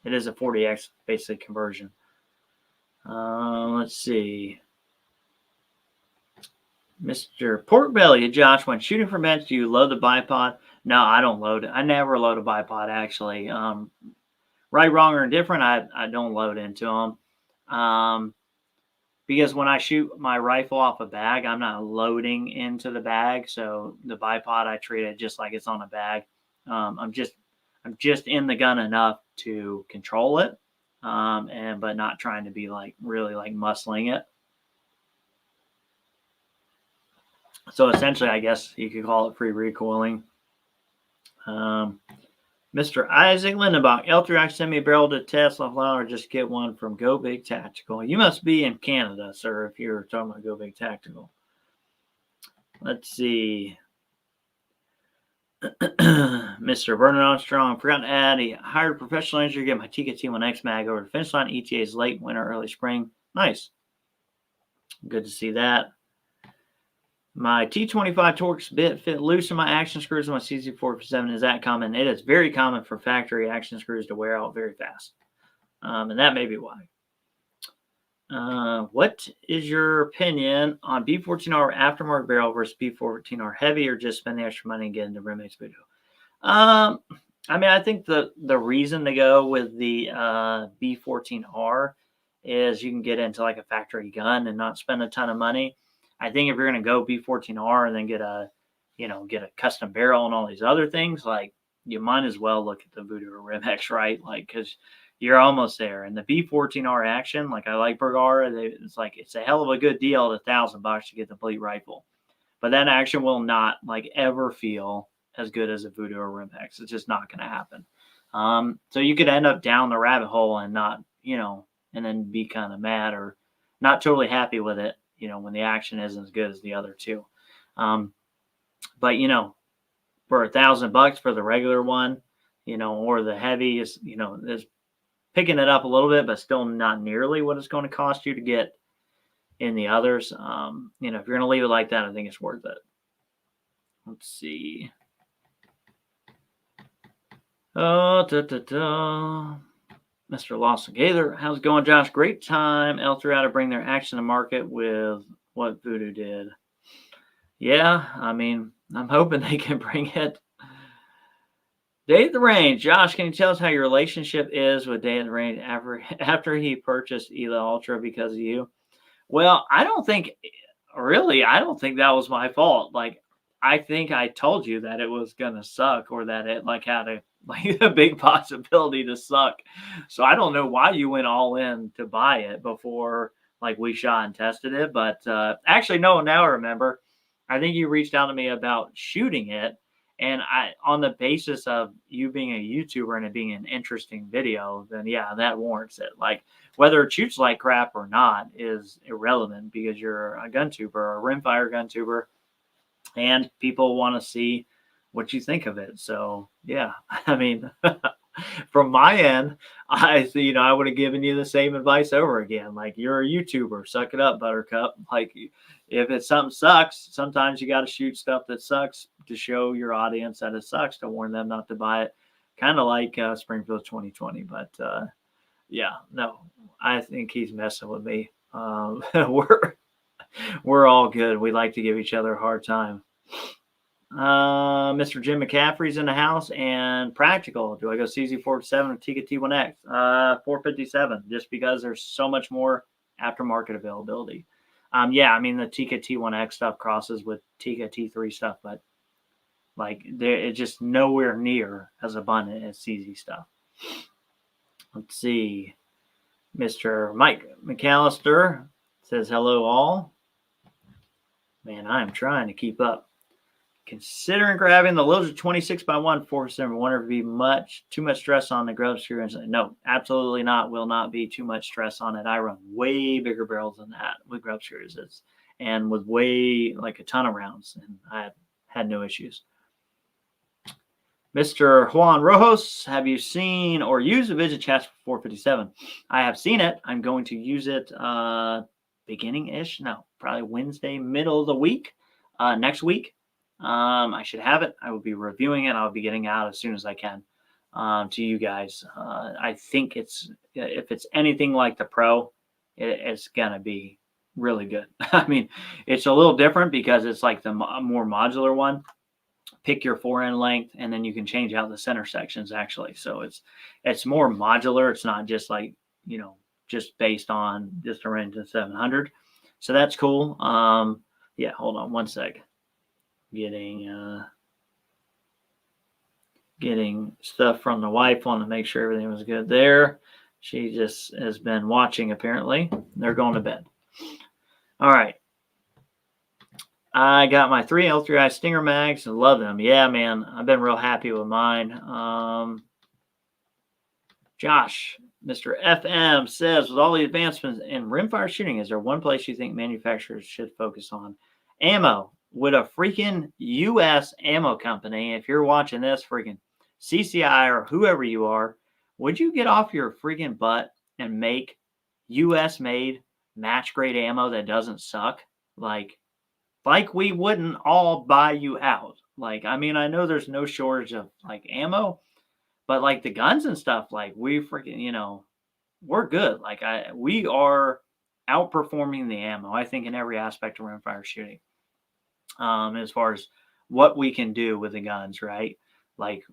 Speaker 1: it is a 40X basic conversion. Let's see. Mr. Porkbelly, Josh, when shooting for bench, do you load the bipod? No, I don't load it. I never load a bipod, actually. Right, wrong, or indifferent, I don't load into them. Because when I shoot my rifle off a bag, I'm not loading into the bag. So the bipod, I treat it just like it's on a bag. I'm just in the gun enough to control it, but not trying to be like really like muscling it. So essentially, I guess you could call it free recoiling. Mr. Isaac Lindenbach, L3X, send me a barrel to test offline or just get one from Go Big Tactical. You must be in Canada, sir, if you're talking about Go Big Tactical. Let's see. Mr. Vernon Armstrong, forgot to add, he hired a professional engineer to get my Tika T1X mag over the finish line. ETA's late winter, early spring. Nice. Good to see that. My T25 Torx bit fit loose in my action screws on my CZ447. Is that common? It is very common for factory action screws to wear out very fast. And that may be why. What is your opinion on B14R aftermarket barrel versus B14R heavy, or just spend the extra money and get into Rimfire video? I mean, I think the reason to go with the B14R is you can get into like a factory gun and not spend a ton of money. I think if you're going to go B14R and then get a custom barrel and all these other things, like you might as well look at the Voodoo or Rimex, right? Like, because you're almost there. And the B14R action, like I like Bergara, it's a hell of a good deal at $1,000 to get the complete rifle. But that action will not like ever feel as good as a Voodoo or Rimpex. It's just not going to happen. So you could end up down the rabbit hole and not, and then be kind of mad or not totally happy with it, when the action isn't as good as the other two. But, for $1,000 for the regular one, or the heavy is picking it up a little bit, but still not nearly what it's going to cost you to get in the others. If you're going to leave it like that, I think it's worth it. Let's see. Mr. Lawson Gaither, how's it going, Josh? Great time. L3 to bring their action to market with what Voodoo did. Yeah, I mean, I'm hoping they can bring it. Day at the Range. Josh, can you tell us how your relationship is with Day at the Range after he purchased Ela Ultra because of you? Well, I don't think that was my fault. Like, I think I told you that it was going to suck, or that it had a big possibility to suck. So I don't know why you went all in to buy it before we shot and tested it. But actually, no, now I remember. I think you reached out to me about shooting it. And on the basis of you being a YouTuber and it being an interesting video, then yeah, that warrants it. Like, whether it shoots like crap or not is irrelevant, because you're a gun tuber, a Rimfire gun tuber, and people want to see what you think of it. So yeah, I mean, from my end, I would have given you the same advice over again. Like, you're a YouTuber, suck it up, Buttercup. Like, if it's something sucks, sometimes you got to shoot stuff that sucks to show your audience that it sucks, to warn them not to buy it. Kind of like Springfield 2020. But yeah, no, I think he's messing with me. We're all good. We like to give each other a hard time. Mr. Jim McCaffrey's in the house, and practical. Do I go CZ447 or Tika T1X? 457, just because there's so much more aftermarket availability. Yeah, I mean, the Tika T1X stuff crosses with Tika T3 stuff, but it's just nowhere near as abundant as CZ stuff. Let's see. Mr. Mike McAllister says, hello all. Man, I am trying to keep up. Considering grabbing the Loser 26x1 447, wonder if it be too much stress on the grub screw. No, absolutely not. Will not be too much stress on it. I run way bigger barrels than that with grub screws, and with way a ton of rounds, and I had no issues. Mr. Juan Rojos, have you seen or used the Vision Chats for 457? I have seen it. I'm going to use it beginning-ish. No, probably Wednesday, middle of the week, next week. I should have it. I will be reviewing it. I'll be getting out as soon as I can to you guys. I think if it's anything like the Pro, it's gonna be really good. I mean, it's a little different because it's like the more modular one. Pick your forend length, and then you can change out the center sections actually. So it's more modular. It's not just just based on just a Remington 700. So that's cool. Yeah, hold on one sec. Getting stuff from the wife. Want to make sure everything was good there. She just has been watching, apparently. They're going to bed. All right. I got my 3 L3I Stinger mags. I love them. Yeah, man. I've been real happy with mine. Josh, Mr. FM says, with all the advancements in rimfire shooting, is there one place you think manufacturers should focus on? Ammo. Would a freaking U.S. ammo company, if you're watching this, freaking CCI or whoever you are, would you get off your freaking butt and make U.S. made match grade ammo that doesn't suck? like we wouldn't all buy you out. Like, I mean, I know there's no shortage of like ammo, but like the guns and stuff, like we freaking, we're good. Like we are outperforming the ammo, I think, in every aspect of rimfire shooting. As far as what we can do with the guns, right? Like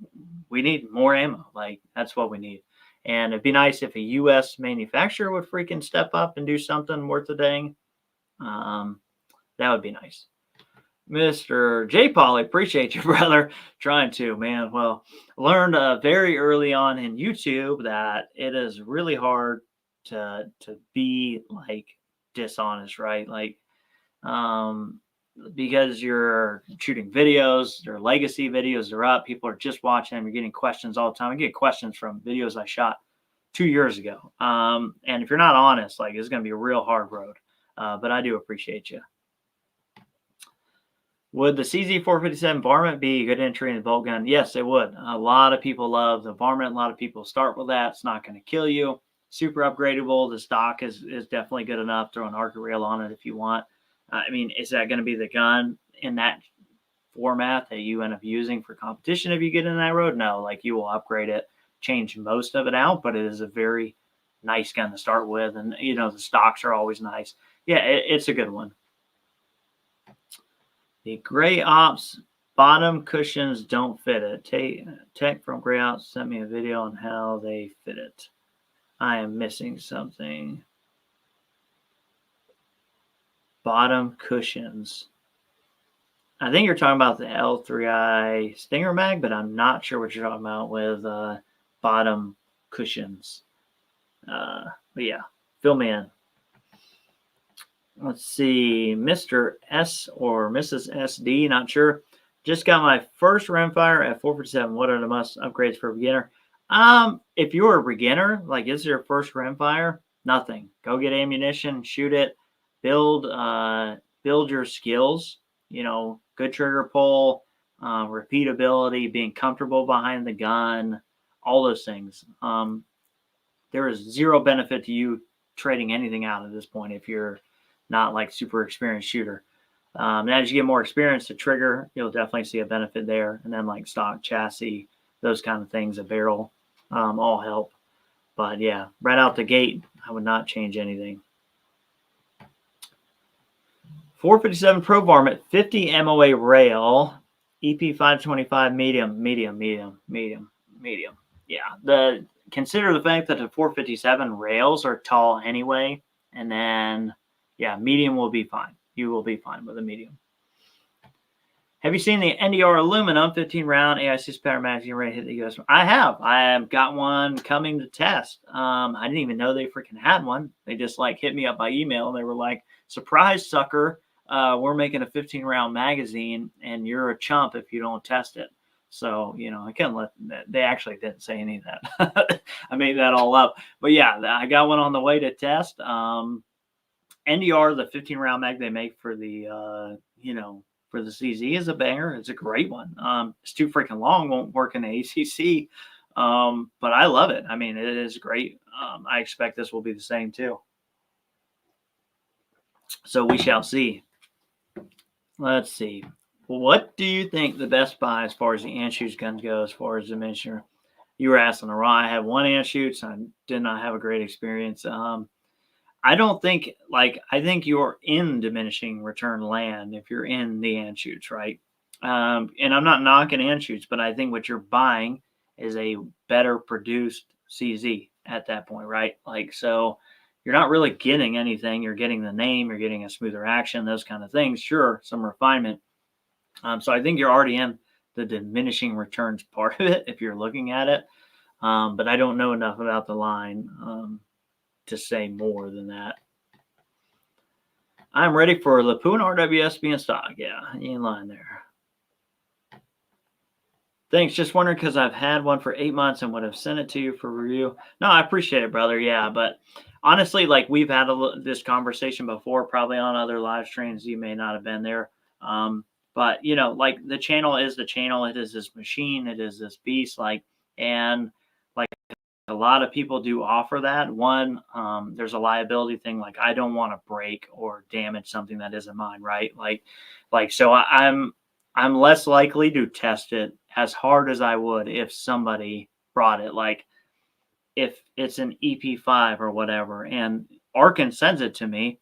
Speaker 1: we need more ammo. Like that's what we need. And it'd be nice if a U.S. manufacturer would freaking step up and do something worth a dang. Um, that would be nice. Mr. J. Polly, appreciate you, brother. Trying to, man. Well, learned very early on in YouTube that it is really hard to be like dishonest, right? Like, um, because you're shooting videos, their legacy videos are up. People are just watching them. You're getting questions all the time. I get questions from videos I shot 2 years ago. And if you're not honest, like it's going to be a real hard road. But I do appreciate you. Would the CZ457 varmint be a good entry in the bolt gun? Yes, it would. A lot of people love the varmint. A lot of people start with that. It's not going to kill you. Super upgradable. The stock is definitely good enough. Throw an arc rail on it if you want. I mean, is that going to be the gun in that format that you end up using for competition if you get in that road? No, like you will upgrade it, change most of it out, but it is a very nice gun to start with. And, the stocks are always nice. Yeah, it's a good one. The Gray Ops bottom cushions don't fit it. Tech from Gray Ops sent me a video on how they fit it. I am missing something. Bottom cushions. I think you're talking about the L3i Stinger mag, but I'm not sure what you're talking about with bottom cushions. But yeah, fill me in. Let's see, Mr. S or Mrs. SD, not sure. Just got my first rimfire at 457. What are the must upgrades for a beginner? If you're a beginner, like this is your first rimfire, nothing. Go get ammunition, shoot it, build your skills. Good trigger pull, repeatability, being comfortable behind the gun, all those things. There is zero benefit to you trading anything out at this point if you're not like super experienced shooter. And as you get more experience to trigger, you'll definitely see a benefit there. And then like stock, chassis, those kind of things, a barrel, all help. But yeah, right out the gate, I would not change anything. 457 Pro Varmint, 50 MOA rail, EP 525 medium. Yeah, consider the fact that the 457 rails are tall anyway, and then yeah, medium will be fine. You will be fine with a medium. Have you seen the NDR aluminum 15 round AIC powder magazine ready to hit the US? I have. I have got one coming to test. I didn't even know they freaking had one. They just like hit me up by email and they were like, surprise sucker. We're making a 15 round magazine and you're a chump if you don't test it. So, I couldn't let that. They actually didn't say any of that. I made that all up. But yeah, I got one on the way to test. NDR, the 15 round mag they make for the, for the CZ is a banger. It's a great one. It's too freaking long. Won't work in the ACC. But I love it. I mean, it is great. I expect this will be the same too. So we shall see. Let's see. What do you think the best buy as far as the Anschutz guns go, as far as Diminishing? You were asking the raw. I had one Anschutz. I did not have a great experience. I don't think, I think you're in diminishing return land if you're in the Anschutz, right? And I'm not knocking Anschutz, but I think what you're buying is a better produced CZ at that point, right? So you're not really getting anything. You're getting the name, you're getting a smoother action, those kind of things. Sure, some refinement. So I think you're already in the diminishing returns part of it if you're looking at it. But I don't know enough about the line to say more than that. I'm ready for Lapoon RWS being stock. Yeah, you in line there. Thanks. Just wondering because I've had one for 8 months and would have sent it to you for review. No, I appreciate it, brother. Yeah, but honestly, we've had this conversation before, probably on other live streams. You may not have been there. But the channel is the channel. It is this machine. It is this beast. And A lot of people do offer that. One, there's a liability thing. Like I don't want to break or damage something that isn't mine, right? So I'm less likely to test it as hard as I would if somebody brought it. Like if it's an EP5 or whatever, and Arkin sends it to me,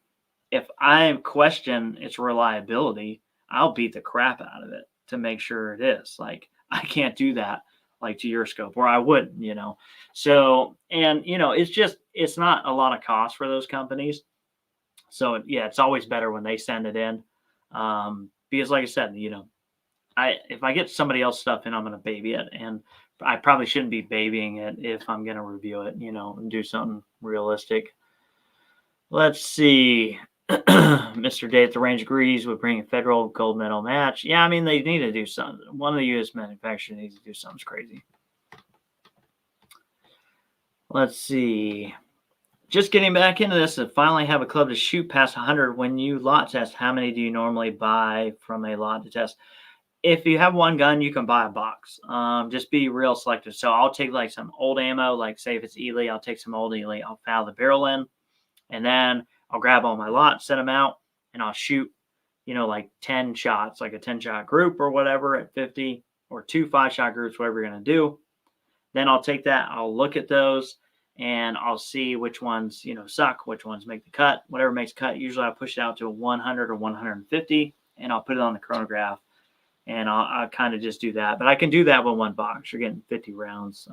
Speaker 1: if I question its reliability, I'll beat the crap out of it to make sure it is. Like I can't do that like to your scope, or I wouldn't. So, and it's not a lot of cost for those companies. So yeah, it's always better when they send it in. Because like I said, if I get somebody else stuff in, I'm gonna baby it. And I probably shouldn't be babying it if I'm gonna review it, and do something realistic. Let's see. Mr. Day at the range agrees with bringing federal gold medal match. Yeah, I mean, they need to do something. One of the U.S. manufacturers needs to do something crazy. Let's see. Just getting back into this and finally have a club to shoot past 100. When you lot test, how many do you normally buy from a lot to test? If you have one gun, you can buy a box. Just be real selective. So I'll take like some old ammo, like say if it's Ely, I'll take some old Ely. I'll foul the barrel in, and then I'll grab all my lots, set them out, and I'll shoot, like 10 shots, like a 10-shot group or whatever at 50, or 2 5-shot groups, whatever you're going to do. Then I'll take that, I'll look at those, and I'll see which ones, suck, which ones make the cut. Whatever makes the cut, usually I push it out to 100 or 150, and I'll put it on the chronograph, and I'll kind of just do that. But I can do that with one box. You're getting 50 rounds.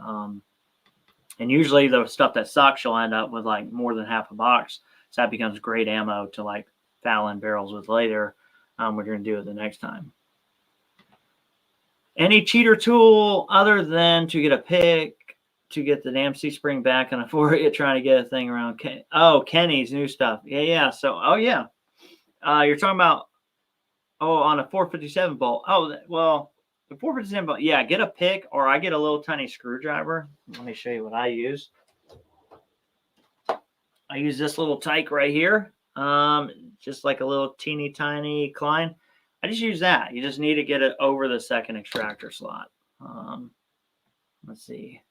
Speaker 1: And usually the stuff that sucks, you'll end up with like more than half a box. So that becomes great ammo to like foul in barrels with later. We're going to do it the next time. Any cheater tool other than to get a pick to get the damn C-spring back on a 4 trying to get a thing around. Kenny's new stuff. Yeah. So, you're talking about, on a 457 bolt. Well, the 457 bolt, yeah, get a pick, or I get a little tiny screwdriver. Let me show you what I use. I use this little tyke right here, just like a little teeny tiny Klein. I just use that. You just need to get it over the second extractor slot. Let's see.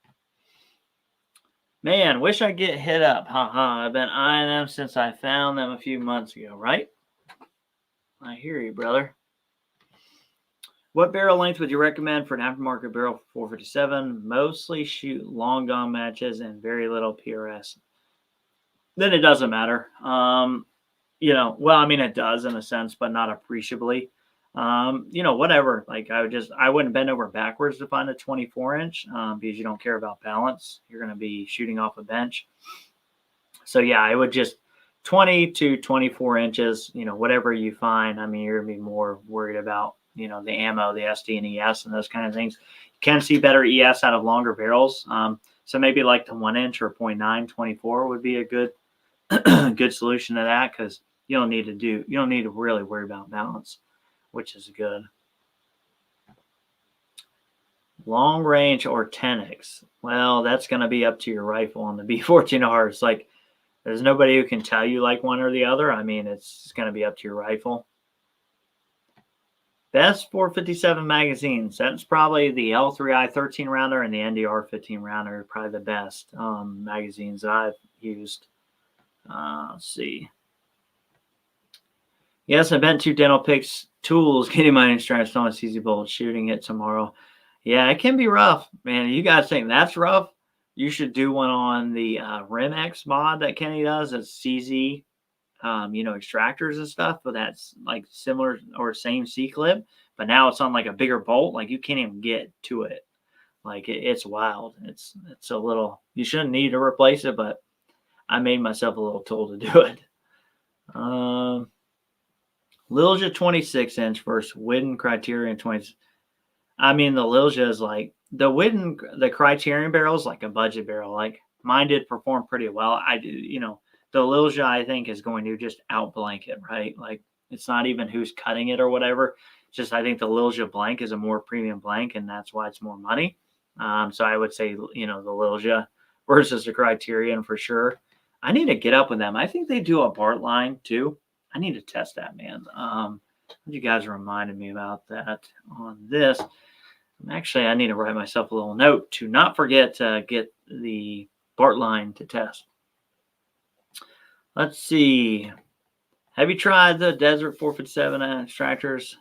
Speaker 1: Man, wish I'd get hit up. I've been eyeing them since I found them a few months ago, right? I hear you, brother. What barrel length would you recommend for an aftermarket barrel for 457? Mostly shoot long gun matches and very little PRS. Then it doesn't matter. It does in a sense, but not appreciably. Whatever. Like I wouldn't bend over backwards to find a 24-inch because you don't care about balance. You're going to be shooting off a bench. So yeah, I would just 20 to 24 inches, whatever you find. I mean, you're going to be more worried about, the ammo, the SD and ES and those kind of things. You can see better ES out of longer barrels. So maybe like the 1 inch or 0.9 24 would be a good good solution to that, because you don't need to really worry about balance, which is good. Long range or 10x. Well, that's going to be up to your rifle on the B14R. It's like there's nobody who can tell you like one or the other. I mean, it's going to be up to your rifle. Best 457 magazines. That's probably the L3I 13 rounder and the NDR 15 rounder. Probably the best magazines I've used. Let's see. Yes, I bent 2 dental picks tools, getting my insurance on a CZ bolt, shooting it tomorrow. Yeah, it can be rough, man. You guys think that's rough? You should do one on the Rimx mod that Kenny does. It's CZ, extractors and stuff, but that's like similar or same C clip, but now it's on like a bigger bolt. Like you can't even get to it. Like it's wild. It's a little. You shouldn't need to replace it, but I made myself a little tool to do it. Lilja 26-inch versus Widden Criterion 20. I mean, the Lilja is like the Widden, the Criterion barrel is like a budget barrel. Like mine did perform pretty well. The Lilja I think is going to just outblank it, right? Like it's not even who's cutting it or whatever. It's just I think the Lilja blank is a more premium blank, and that's why it's more money. So I would say the Lilja versus the Criterion for sure. I need to get up with them. I think they do a Bart line too. I need to test that, man. You guys reminded me about that on this. Actually, I need to write myself a little note to not forget to get the BART line to test. Let's see. Have you tried the Desert 457 extractors?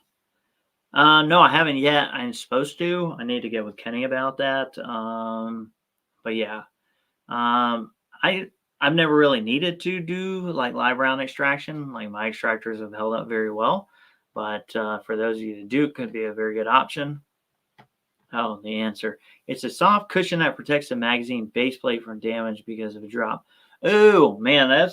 Speaker 1: No, I haven't yet. I'm supposed to. I need to get with Kenny about that. But yeah, um, I I've never really needed to do like live round extraction. Like my extractors have held up very well. But for those of you that do, it could be a very good option. Oh, the answer. It's a soft cushion that protects the magazine base plate from damage because of a drop. Oh, man,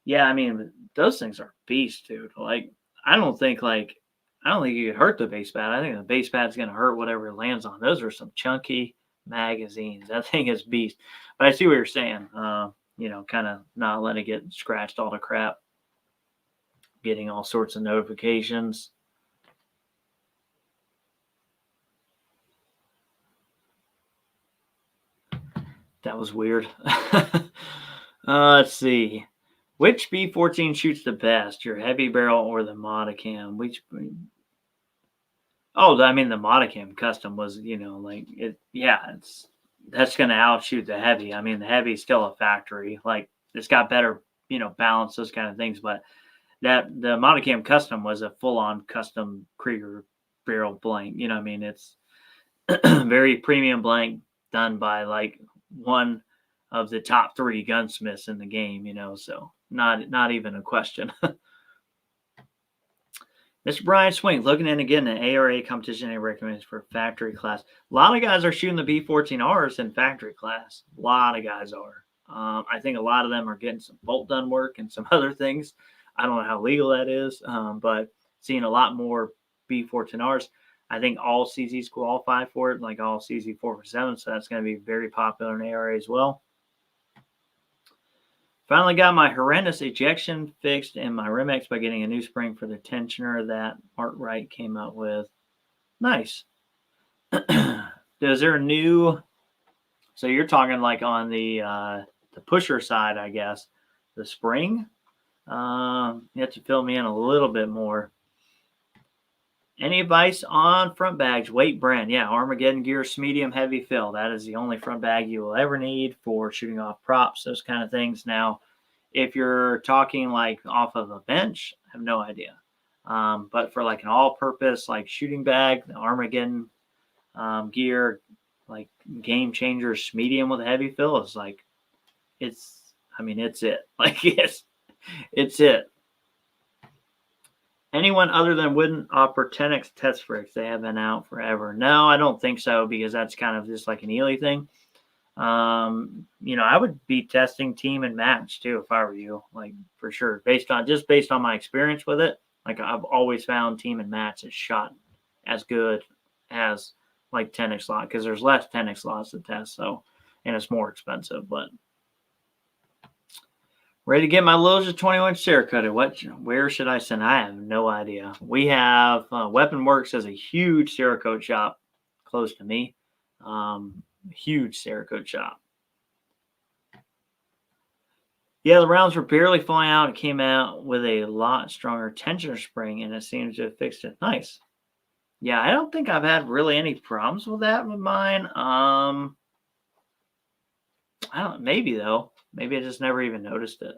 Speaker 1: yeah, I mean, those things are beasts, dude. Like, I don't think, like, I don't think you could hurt the base pad. I think the base pad's going to hurt whatever it lands on. Those are some chunky magazines. That thing is beast. But I see what you're saying. Kind of not letting it get scratched all to crap, getting all sorts of notifications. That was weird. Let's see. Which B14 shoots the best, your heavy barrel or the Modicam? I mean the Modicam custom was, like it. Yeah, that's gonna outshoot the heavy. I mean the heavy's still a factory. Like it's got better, balance, those kind of things. But the Modicam custom was a full-on custom Krieger barrel blank. I mean it's very premium blank done by like one of the top 3 gunsmiths in the game, so not even a question. Mr. Brian Swing, looking in again an ARA competition and recommends for factory class. A lot of guys are shooting the B14Rs in factory class. A lot of guys are. I think a lot of them are getting some bolt gun work and some other things. I don't know how legal that is, but seeing a lot more B14Rs. I think all CZs qualify for it, like all CZ 447, so that's going to be very popular in ARA as well. Finally got my horrendous ejection fixed in my Rimex by getting a new spring for the tensioner that Art Wright came out with. Nice. Is there a new? So you're talking like on the pusher side, I guess, the spring. You have to fill me in a little bit more. Any advice on front bags? Weight brand. Yeah, Armageddon Gear medium heavy fill. That is the only front bag you will ever need for shooting off props, those kind of things. Now, if you're talking like off of a bench, I have no idea. But for like an all-purpose like shooting bag, the Armageddon Gear, like Game Changers medium with a heavy fill is like, it's it. Like it's it. Anyone other than Wooden Opera 10X test bricks? They have been out forever. No, I don't think so because that's kind of just like an Ely thing. I would be testing team and match too if I were you, like for sure. Based on my experience with it, like I've always found team and match is shot as good as like 10X slot because there's less 10X slots to test, so and it's more expensive, but. Ready to get my Loja 21 Cerakoted. Where should I send? I have no idea. We have Weapon Works has a huge Cerakote shop close to me. Huge Cerakote shop. Yeah, the rounds were barely flying out. It came out with a lot stronger tensioner spring, and it seems to have fixed it. Nice. Yeah, I don't think I've had really any problems with that with mine. I don't. Maybe though. Maybe I just never even noticed it.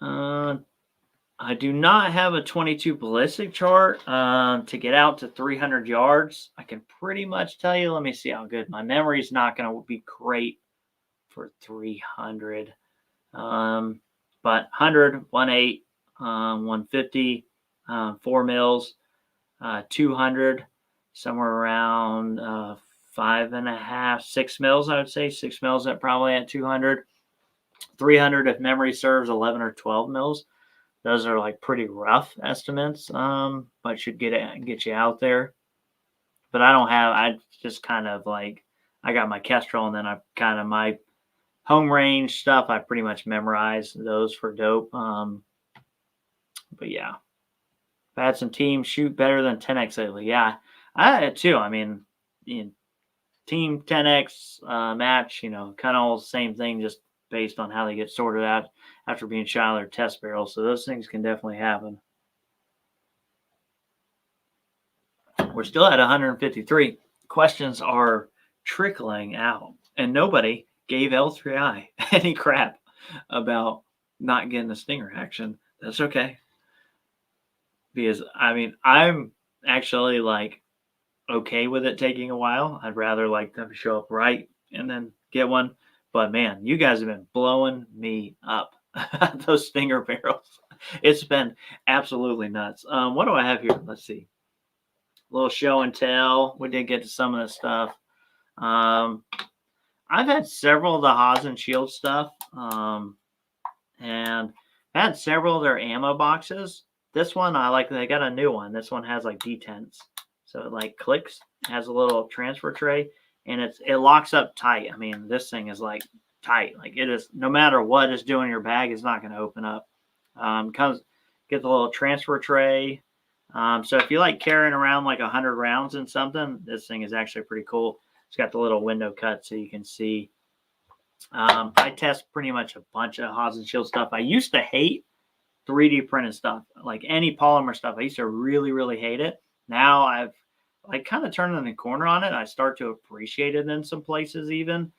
Speaker 1: I do not have a 22 ballistic chart to get out to 300 yards. I can pretty much tell you. Let me see how good. My memory is not going to be great for 300. But 100, 1.8, 150, 4 mils, 200, somewhere around 5.5, 6 mils, I would say. 6 mils at probably at 200. 300, if memory serves, 11 or 12 mils. Those are like pretty rough estimates, but should get you out there. But I just kind of like, I got my Kestrel and then I kind of my home range stuff. I pretty much memorized those for dope. But yeah, I've had some teams shoot better than 10X lately. Yeah, I had too. I mean, team 10X match, kind of all the same thing, just based on how they get sorted out after being shot out of their test barrel. So those things can definitely happen. We're still at 153. Questions are trickling out, and nobody gave L3I any crap about not getting a stinger action. That's okay. Because, I mean, I'm actually like okay with it taking a while. I'd rather like them show up right and then get one. But man, you guys have been blowing me up. Those stinger barrels. It's been absolutely nuts. What do I have here? Let's see. A little show and tell. We did get to some of this stuff. I've had several of the Haas and Shield stuff. And had several of their ammo boxes. This one I like. They got a new one. This one has like detents, so it like clicks. It has a little transfer tray, and it locks up tight. I mean, this thing is like tight. Like it is. No matter what it's doing in your bag, it's not going to open up. Get the little transfer tray. So if you like carrying around like 100 rounds in something, this thing is actually pretty cool. It's got the little window cut so you can see. I test pretty much a bunch of Haas and Shield stuff. I used to hate 3D printed stuff, like any polymer stuff. I used to really, really hate it. Now I've like kind of turned the corner on it. I start to appreciate it in some places even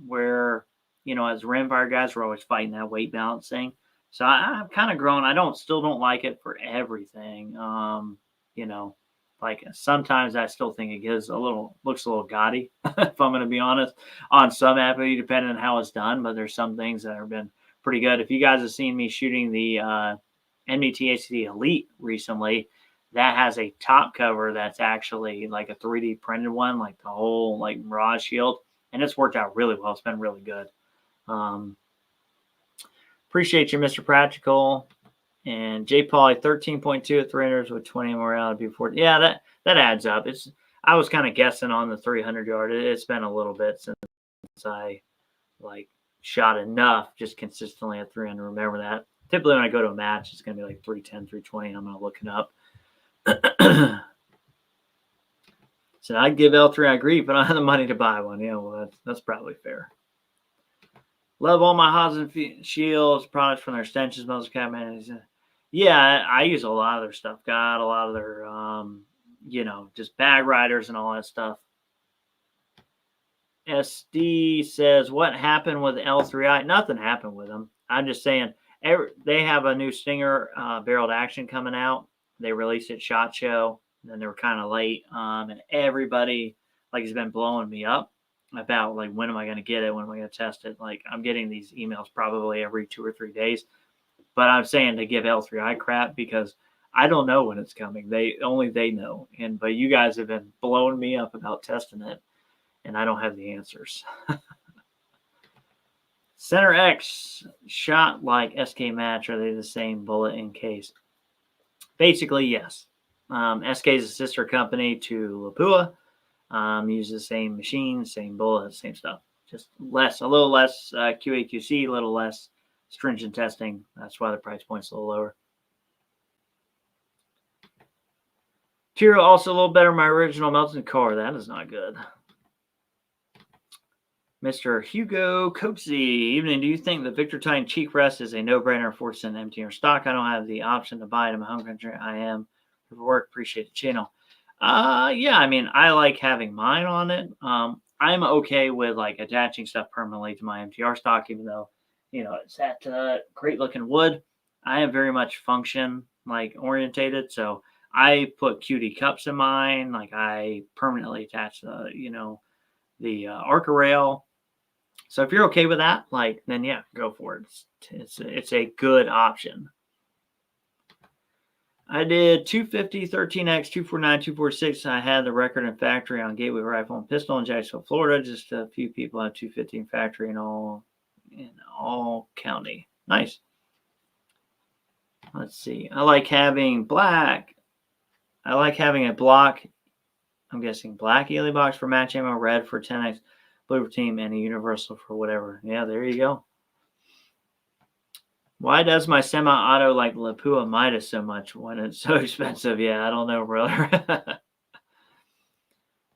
Speaker 1: where, you know, as Rimfire guys, we're always fighting that weight balance thing. So I've kind of grown. I still don't like it for everything. You know, like sometimes I still think it looks a little gaudy, if I'm going to be honest, on some apathy, depending on how it's done. But there's some things that have been pretty good. If you guys have seen me shooting the NBTHC Elite recently, that has a top cover that's actually like a 3D printed one, like the whole like Mirage shield, and it's worked out really well. It's been really good. Appreciate you, Mr. Practical. And J. Pauly 13.2 at 300s with 20 more out before. Yeah, that adds up. I was kind of guessing on the 300 yard. It's been a little bit since I like shot enough just consistently at 300. Remember that. Typically when I go to a match, it's going to be like 310, 320. I'm going to look it up. So I'd give L3I grief, but I don't have the money to buy one. Yeah, well, that's probably fair. Love all my Haas and Shields products from their extensions, most cabinets. Yeah, I use a lot of their stuff. Got a lot of their, you know, just bag riders and all that stuff. SD says, what happened with L3I? Nothing happened with them. I'm just saying, they have a new Stinger barreled action coming out. They released it at SHOT Show. And then they were kind of late. And everybody, like, has been blowing me up about, like, when am I going to get it? When am I going to test it? Like, I'm getting these emails probably every 2 or 3 days. But I'm saying to give L3I crap because I don't know when it's coming. Only they know. But you guys have been blowing me up about testing it, and I don't have the answers. Center X shot like SK Match. Are they the same bullet in case? Basically, yes. SK is a sister company to Lapua. Uses the same machine, same bullet, same stuff. Just a little less QA/QC, a little less stringent testing. That's why the price point's a little lower. Material also a little better than my original melted car. That is not good. Mr. Hugo Coatsy, evening. Do you think the Victor Titan cheek rest is a no-brainer for an MTR stock? I don't have the option to buy it in my home country. I am for work. Appreciate the channel. Yeah, I mean, I like having mine on it. I'm okay with like attaching stuff permanently to my MTR stock, even though, you know, it's that great looking wood. I am very much function like orientated. So I put QD cups in mine. Like I permanently attach the Arca rail. So if you're okay with that, like, then yeah, go for it. It's a good option. I did 250, 13X, 249, 246. I had the record in factory on Gateway Rifle and Pistol in Jacksonville, Florida. Just a few people have 250 in factory in all county. Nice. Let's see. I like having black. I like having a block. I'm guessing black Ely box for match ammo, red for 10X, blue for team, and a universal for whatever. Yeah, there you go. Why does my semi-auto like Lapua Midas so much when it's so expensive? Yeah, I don't know, brother.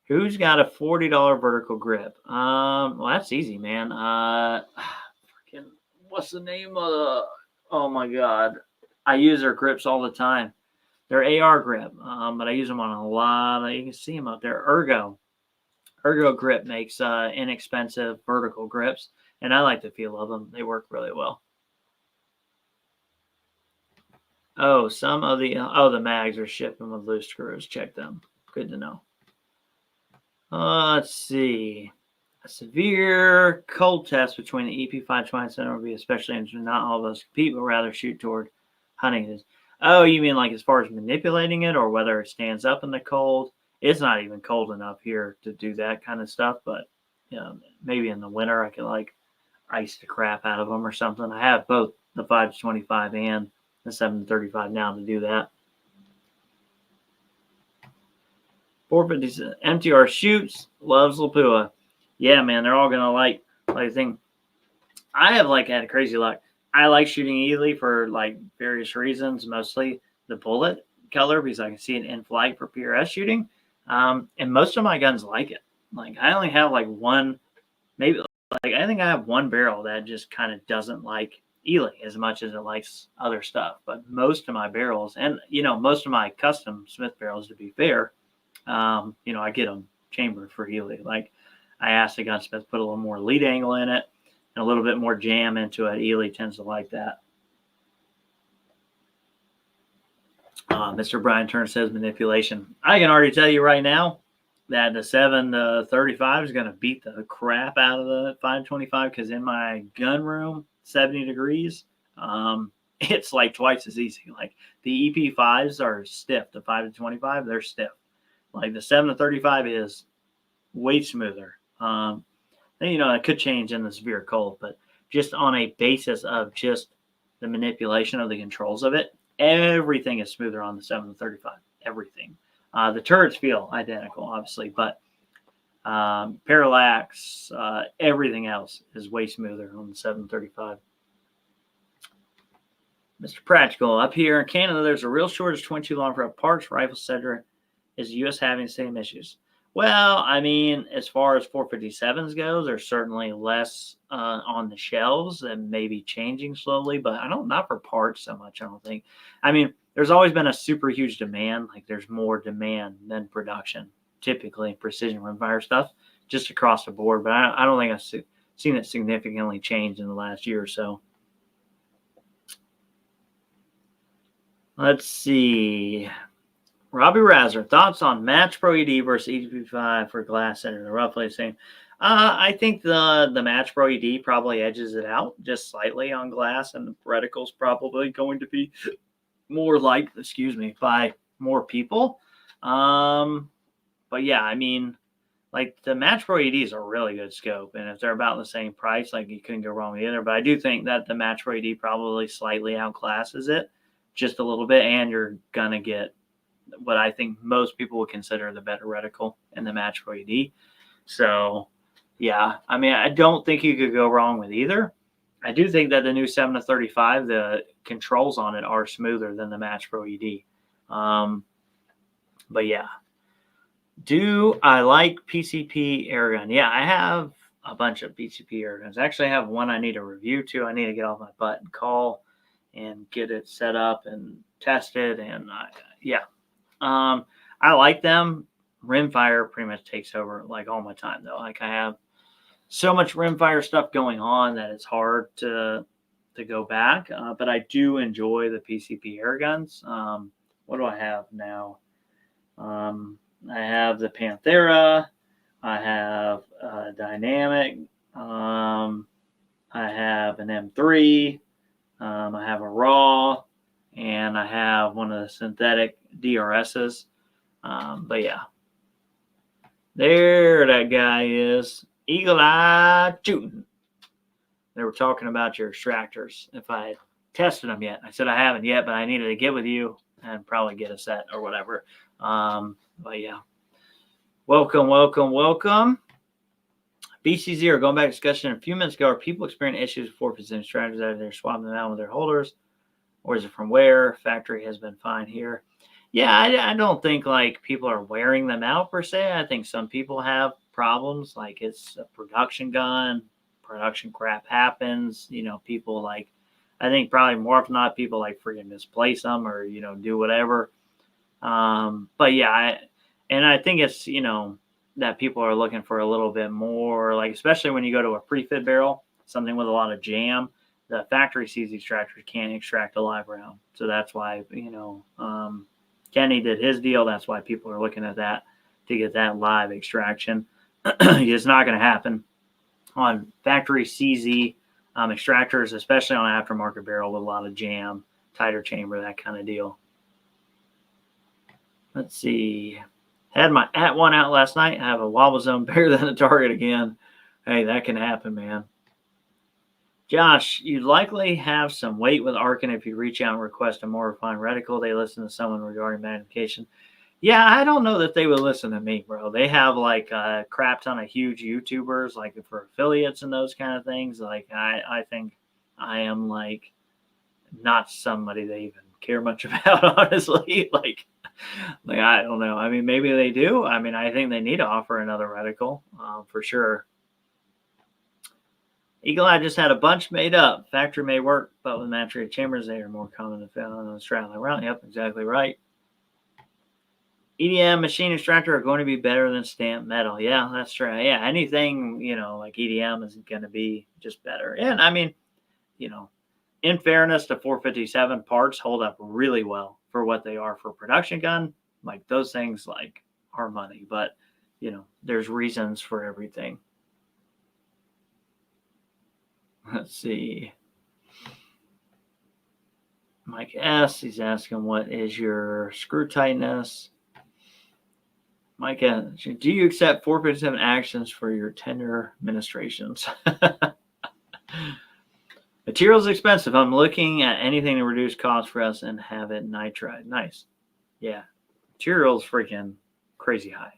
Speaker 1: Who's got a $40 vertical grip? Well, that's easy, man. What's the name of the? Oh my God, I use their grips all the time. They're AR grip, but I use them on a lot. You can see them up there. Ergo grip makes inexpensive vertical grips, and I like the feel of them. They work really well. Oh, some of the mags are shipping with loose screws. Check them. Good to know. Let's see. A severe cold test between the EP520 Center would be especially interesting. Not all of us compete, but rather shoot toward hunting. Oh, you mean like as far as manipulating it, or whether it stands up in the cold? It's not even cold enough here to do that kind of stuff, but maybe in the winter I could like ice the crap out of them or something. I have both the 525 and the 735 now to do that. 450 MTR shoots, loves Lapua. Yeah, man, they're all gonna like thing. I have had a crazy luck. I like shooting Ely for various reasons, mostly the bullet color because I can see it in flight for PRS shooting. And most of my guns like it. I only have one, maybe I think I have one barrel that just kind of doesn't like Ely as much as it likes other stuff. But most of my barrels, and most of my custom Smith barrels, to be fair, I get them chambered for Ely. I asked the gunsmith to put a little more lead angle in it and a little bit more jam into it. Ely tends to like that. Mr. Brian Turner says manipulation. I can already tell you right now that the 735 is going to beat the crap out of the 525 because in my gun room, 70 degrees, it's twice as easy. The EP5s are stiff. The 5-25, they're stiff. The 7-35 is way smoother. It could change in the severe cold, but just on a basis of just the manipulation of the controls of it, everything is smoother on the 7-35. Everything. The turrets feel identical, obviously, but parallax, everything else is way smoother on the 735. Mr. Practical, up here in Canada, there's a real shortage of 22 long for parts, rifles, etc. Is the U.S. having the same issues? Well, I mean, as far as 457s goes, there's certainly less on the shelves and maybe changing slowly, but not for parts so much, I don't think. I mean, there's always been a super huge demand. There's more demand than production, typically in precision rimfire stuff, just across the board. But I don't think I've seen it significantly change in the last year or so. Let's see. Robbie Razor, thoughts on Match Pro ED versus EP5 for glass center? They're roughly the same. I think the Match Pro ED probably edges it out just slightly on glass, and the reticle's probably going to be more liked, by more people. But yeah, I mean, the Match Pro ED is a really good scope, and if they're about the same price, you couldn't go wrong with either. But I do think that the Match Pro ED probably slightly outclasses it just a little bit, and you're gonna get what I think most people would consider the better reticle in the Match Pro ED. So, yeah, I mean, I don't think you could go wrong with either. I do think that the new 7-35, the controls on it are smoother than the Match Pro ED. But yeah. Do I like PCP airgun? Yeah, I have a bunch of PCP airguns. Actually, I have one I need to review too. I need to get off my butt and call and get it set up and tested. And I like them. Rimfire pretty much takes over all my time though. I have so much Rimfire stuff going on that it's hard to go back. But I do enjoy the PCP airguns. What do I have now? I have the Panthera. I have Dynamic. I have an M3. I have a Raw, and I have one of the synthetic DRSs. But yeah, there that guy is. Eagle Eye shooting. They were talking about your extractors. If I had tested them yet, I said I haven't yet, but I needed to get with you and probably get a set or whatever. But yeah, welcome. BC0, going back to discussion a few minutes ago, are people experiencing issues with 4-position extractors that they're swapping them out with their holders? Or is it from wear? Factory has been fine here. Yeah, I don't think people are wearing them out per se. I think some people have problems. It's a production gun, production crap happens. People I think probably more often not people freaking misplace them or, do whatever. But yeah, I think it's, that people are looking for a little bit more, like, especially when you go to a pre-fit barrel, something with a lot of jam, the factory CZ extractors can't extract a live round. So that's why, Kenny did his deal. That's why people are looking at that to get that live extraction. It's not going to happen on factory CZ extractors, especially on aftermarket barrel with a lot of jam, tighter chamber, that kind of deal. Let's see. Had my at one out last night. I have a wobble zone bigger than a target again. Hey, that can happen, man. Josh, you'd likely have some weight with Arkin if you reach out and request a more refined reticle. They listen to someone regarding magnification. Yeah, I don't know that they would listen to me, bro. They have like a crap ton of huge YouTubers, like for affiliates and those kind of things. Like I think I am like not somebody they even care much about, honestly. Like I don't know. I mean, maybe they do. I mean, I think they need to offer another reticle for sure. Eagle Eye just had a bunch made up. Factory may work, but with match-rated chambers, they are more common than found on the straddling round. Yep, exactly right. EDM machine extractor are going to be better than stamped metal. Yeah, that's right. Yeah, anything, like EDM is going to be just better. And I mean, in fairness to 457, parts hold up really well for what they are for a production gun. Like those things like are money, but there's reasons for everything. Let's see. Mike S. He's asking, what is your screw tightness? Mike S. Do you accept 457 actions for your tender administrations? Materials expensive. I'm looking at anything to reduce cost for us and have it nitride. Nice. Yeah. Materials freaking crazy high.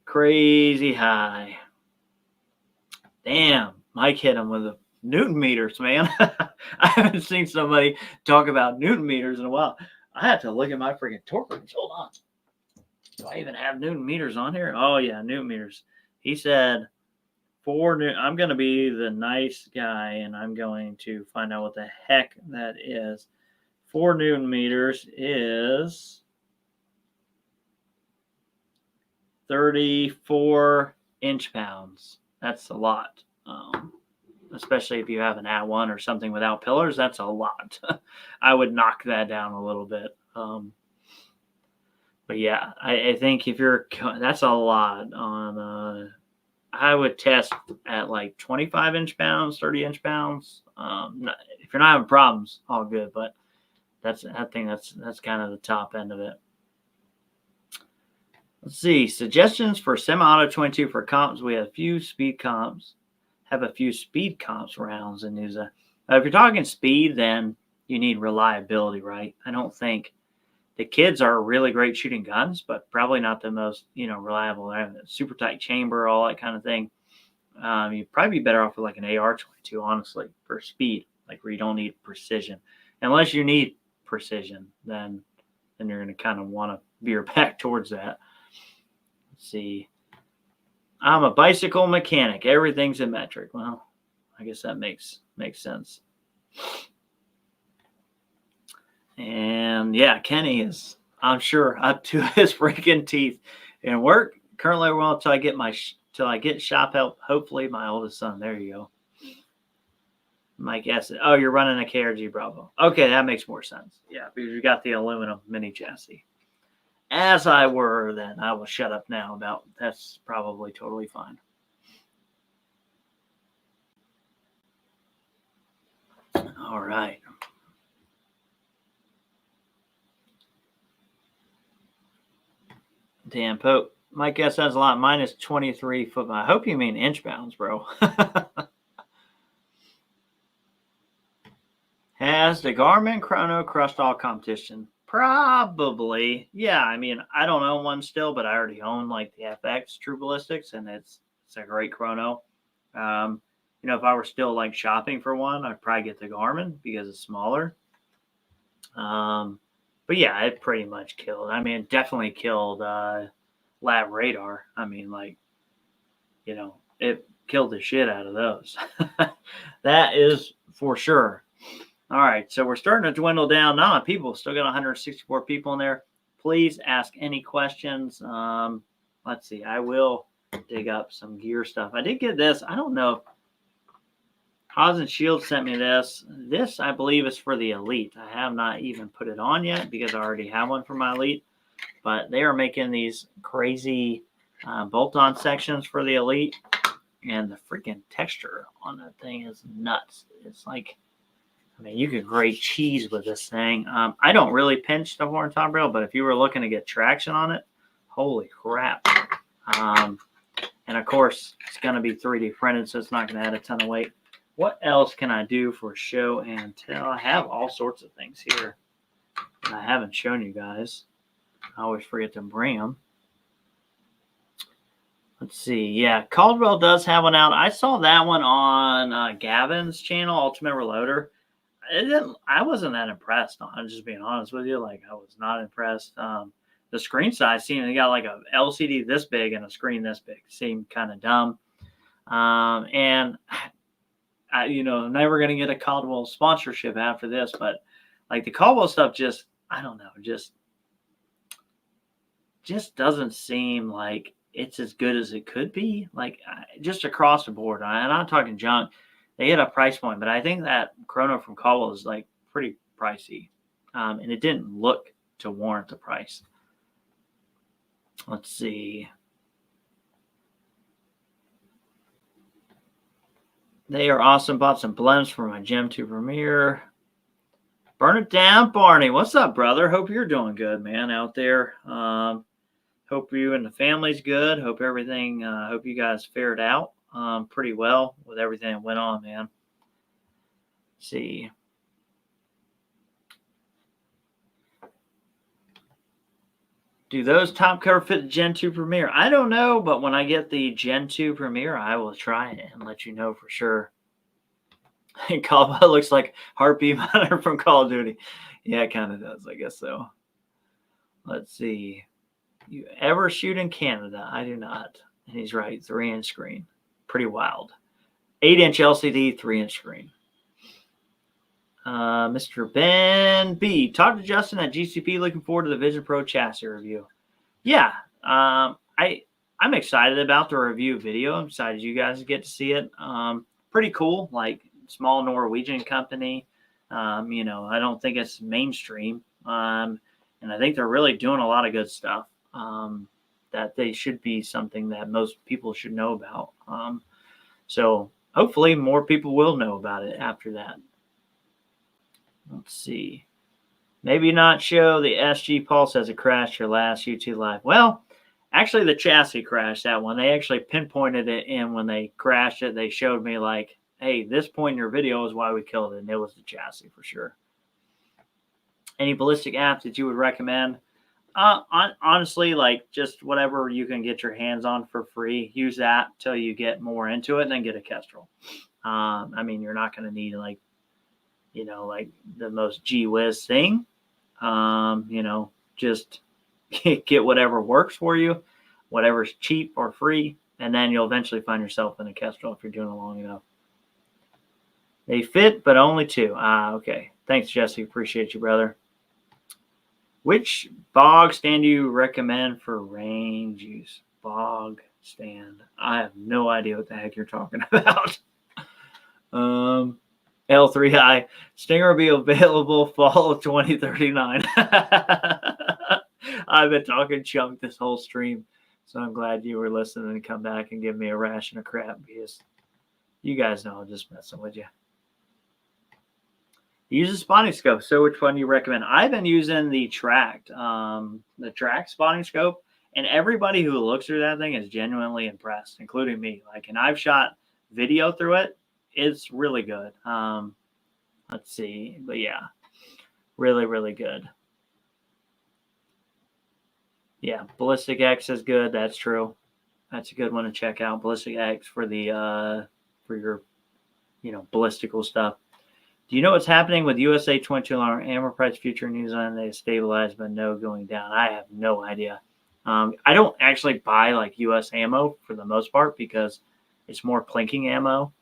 Speaker 1: Crazy high. Damn. Mike hit him with a Newton meters, man. I haven't seen somebody talk about Newton meters in a while. I had to look at my freaking torque range. Hold on. Do I even have Newton meters on here? Oh, yeah, Newton meters. He said I'm going to be the nice guy, and I'm going to find out what the heck that is. 4 Newton meters is 34 inch-pounds. That's a lot. Especially if you have an at one or something without pillars, that's a lot. I would knock that down a little bit. But yeah, I think that's a lot on, I would test at like 25 inch-pounds, 30 inch-pounds. If you're not having problems, all good, but I think that's kind of the top end of it. Let's see, suggestions for semi-auto 22 for comps. We have a few speed comps rounds in NUSA. If you're talking speed, then you need reliability, right? I don't think the kids are really great shooting guns, but probably not the most, reliable. They have a super tight chamber, all that kind of thing. You'd probably be better off with like an AR-22, honestly, for speed, like where you don't need precision. Unless you need precision, then you're going to kind of want to veer back towards that. Let's see. I'm a bicycle mechanic. Everything's in metric. Well, I guess that makes sense. And yeah, Kenny is, I'm sure, up to his freaking teeth in work. Currently, until I get shop help. Hopefully, my oldest son. There you go. Mike S. Oh, you're running a KRG Bravo. Okay, that makes more sense. Yeah, because you got the aluminum mini chassis. As I were, then I will shut up now about that's probably totally fine. All right. Dan Pope. My guess has a lot. Mine is 23 foot. I hope you mean inch pounds, bro. Has the Garmin Chrono crushed all competition? Probably. Yeah, I mean, I don't own one still, but I already own like the FX True Ballistics, and it's a great chrono. If I were still like shopping for one, I'd probably get the Garmin because it's smaller. But yeah, it pretty much killed. I mean, it definitely killed Lab Radar. I mean, like, it killed the shit out of those. That is for sure. All right, so we're starting to dwindle down. Not a lot of people, still got 164 people in there. please ask any questions. Let's see. I will dig up some gear stuff. I did get this. I don't know. Haas and Shield sent me this. This, I believe, is for the Elite. I have not even put it on yet because I already have one for my Elite. But they are making these crazy bolt-on sections for the Elite. And the freaking texture on that thing is nuts. It's like, I mean, you could grate cheese with this thing. I don't really pinch the horn top rail, but if you were looking to get traction on it, holy crap. And of course, it's going to be 3D printed, so it's not going to add a ton of weight. What else can I do for show and tell? I have all sorts of things here that I haven't shown you guys. I always forget to bring them. Let's see. Yeah, Caldwell does have one out. I saw that one on Gavin's channel, Ultimate Reloader. I wasn't that impressed. I'm just being honest with you. Like, I was not impressed. The screen size seemed, they got like a LCD this big and a screen this big. Seemed kind of dumb. And I, never going to get a Caldwell sponsorship after this, but like the Caldwell stuff just, I don't know, just doesn't seem like it's as good as it could be. Like, just across the board. And I'm not talking junk. They hit a price point, but I think that Chrono from Caldwell is like pretty pricey. And it didn't look to warrant the price. Let's see. They are awesome. Bought some blends for my Gem 2 Premiere. Burn it down, Barney. What's up, brother? Hope you're doing good, man, out there. Hope you and the family's good. Hope everything, hope you guys fared out pretty well with everything that went on, man. Let's see. Do those top cover fit the Gen 2 Premiere? I don't know, but when I get the Gen 2 Premiere, I will try it and let you know for sure. Caldwell looks like Heartbeat Monitor from Call of Duty. Yeah, it kind of does, I guess so. Let's see. You ever shoot in Canada? I do not. And he's right, 3-inch screen. Pretty wild. 8-inch LCD, 3-inch screen. Mr. Ben B. Talk to Justin at GCP. Looking forward to the Vision Pro chassis review. Yeah, I'm excited about the review video. I'm excited you guys get to see it. Pretty cool, like small Norwegian company. I don't think it's mainstream. And I think they're really doing a lot of good stuff. That they should be something that most people should know about. So hopefully more people will know about it after that. Let's see. Maybe not show the SG Pulse as it crashed your last YouTube live. Well, actually the chassis crashed that one. They actually pinpointed it in when they crashed it. They showed me like, hey, this point in your video is why we killed it. And it was the chassis for sure. Any ballistic apps that you would recommend? Honestly, like just whatever you can get your hands on for free. Use that till you get more into it and then get a Kestrel. I mean, you're not going to need like the most gee whiz thing. Just get whatever works for you, whatever's cheap or free, and then you'll eventually find yourself in a Kestrel if you're doing it long enough. They fit, but only 2. Okay. Thanks, Jesse. Appreciate you, brother. Which bog stand do you recommend for range use? Bog stand. I have no idea what the heck you're talking about. L3i. Stinger will be available fall of 2039. I've been talking chunk this whole stream, so I'm glad you were listening and come back and give me a ration of crap because you guys know I'm just messing with you. Use a spotting scope. So which one do you recommend? I've been using the Tract spotting scope, and everybody who looks through that thing is genuinely impressed, including me. And I've shot video through it. It's really good. Let's see. But yeah, really, really good. Yeah, Ballistic X is good. That's true. That's a good one to check out. Ballistic X for the for your ballistical stuff. Do you know what's happening with USA 22 ammo price future in New Zealand? They stabilized, but no going down. I have no idea. I don't actually buy like US ammo for the most part because it's more plinking ammo.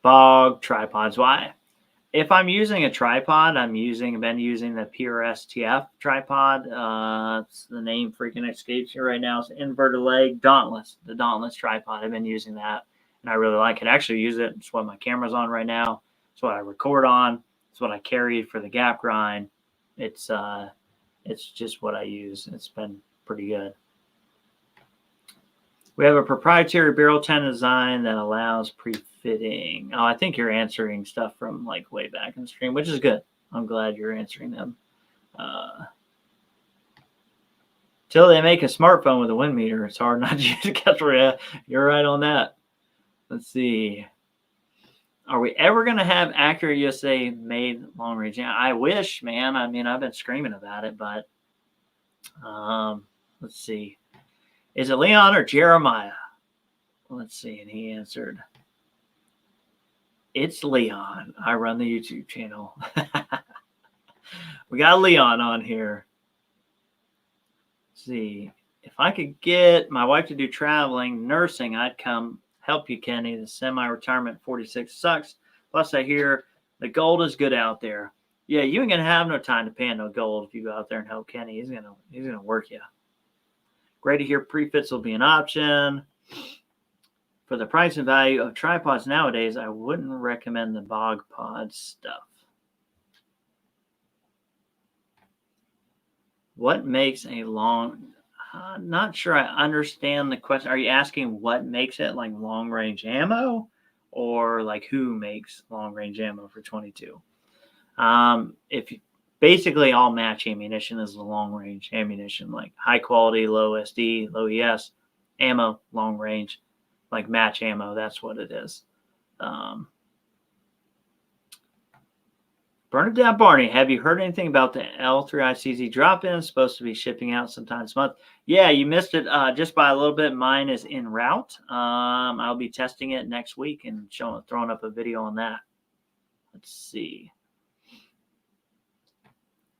Speaker 1: Bog tripods. Why? if I'm using a tripod, I've been using the PRSTF tripod. It's the name freaking escapes me right now. It's inverted leg Dauntless, the Dauntless tripod. I've been using that, and I really like it. I actually use it. It's what my camera's on right now. It's what I record on. It's what I carry for the gap grind. It's just what I use. It's been pretty good. We have a proprietary barrel tend design that allows pre-fitting. Oh, I think you're answering stuff from like way back in the stream, which is good. I'm glad you're answering them. Till they make a smartphone with a wind meter, it's hard not to use a Kestrel. You're right on that. Let's see. Are we ever going to have accurate USA made long range? I wish, man. I mean, I've been screaming about it, but let's see. Is it Leon or Jeremiah? Let's see. And he answered, it's Leon. I run the YouTube channel. We got Leon on here. Let's see. If I could get my wife to do traveling, nursing, I'd come help you, Kenny. The semi-retirement 46 sucks. Plus, I hear the gold is good out there. Yeah, you ain't gonna have no time to pan no gold if you go out there and help Kenny. He's gonna work you. Great to hear prefits will be an option. For the price and value of tripods nowadays, I wouldn't recommend the bog pod stuff. What makes a long... not sure I understand the question. Are you asking what makes it like long range ammo, or like who makes long range ammo for 22? If you, basically all match ammunition is the long range ammunition, like high quality, low SD, low ES ammo, long range, like match ammo. That's what it is. Burn it down, Barney. Have you heard anything about the L3ICZ drop-in? Supposed to be shipping out sometime this month. Yeah, you missed it just by a little bit. Mine is en route. I'll be testing it next week and throwing up a video on that. Let's see.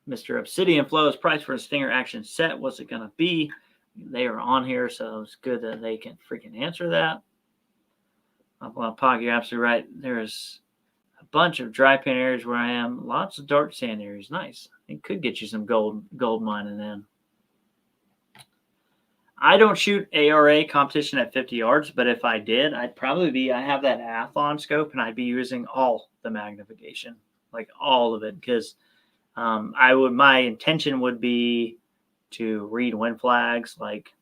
Speaker 1: Mr. Obsidian Flow's price for a Stinger action set. What's it going to be? They are on here, so it's good that they can freaking answer that. Well, Pog, you're absolutely right. There's a bunch of dry pan areas where I am. Lots of dark sand areas. Nice. It could get you some gold mining in. I don't shoot ARA competition at 50 yards, but if I did, I'd probably be, I have that Athlon scope, and I'd be using all the magnification, like all of it, because my intention would be to read wind flags, like,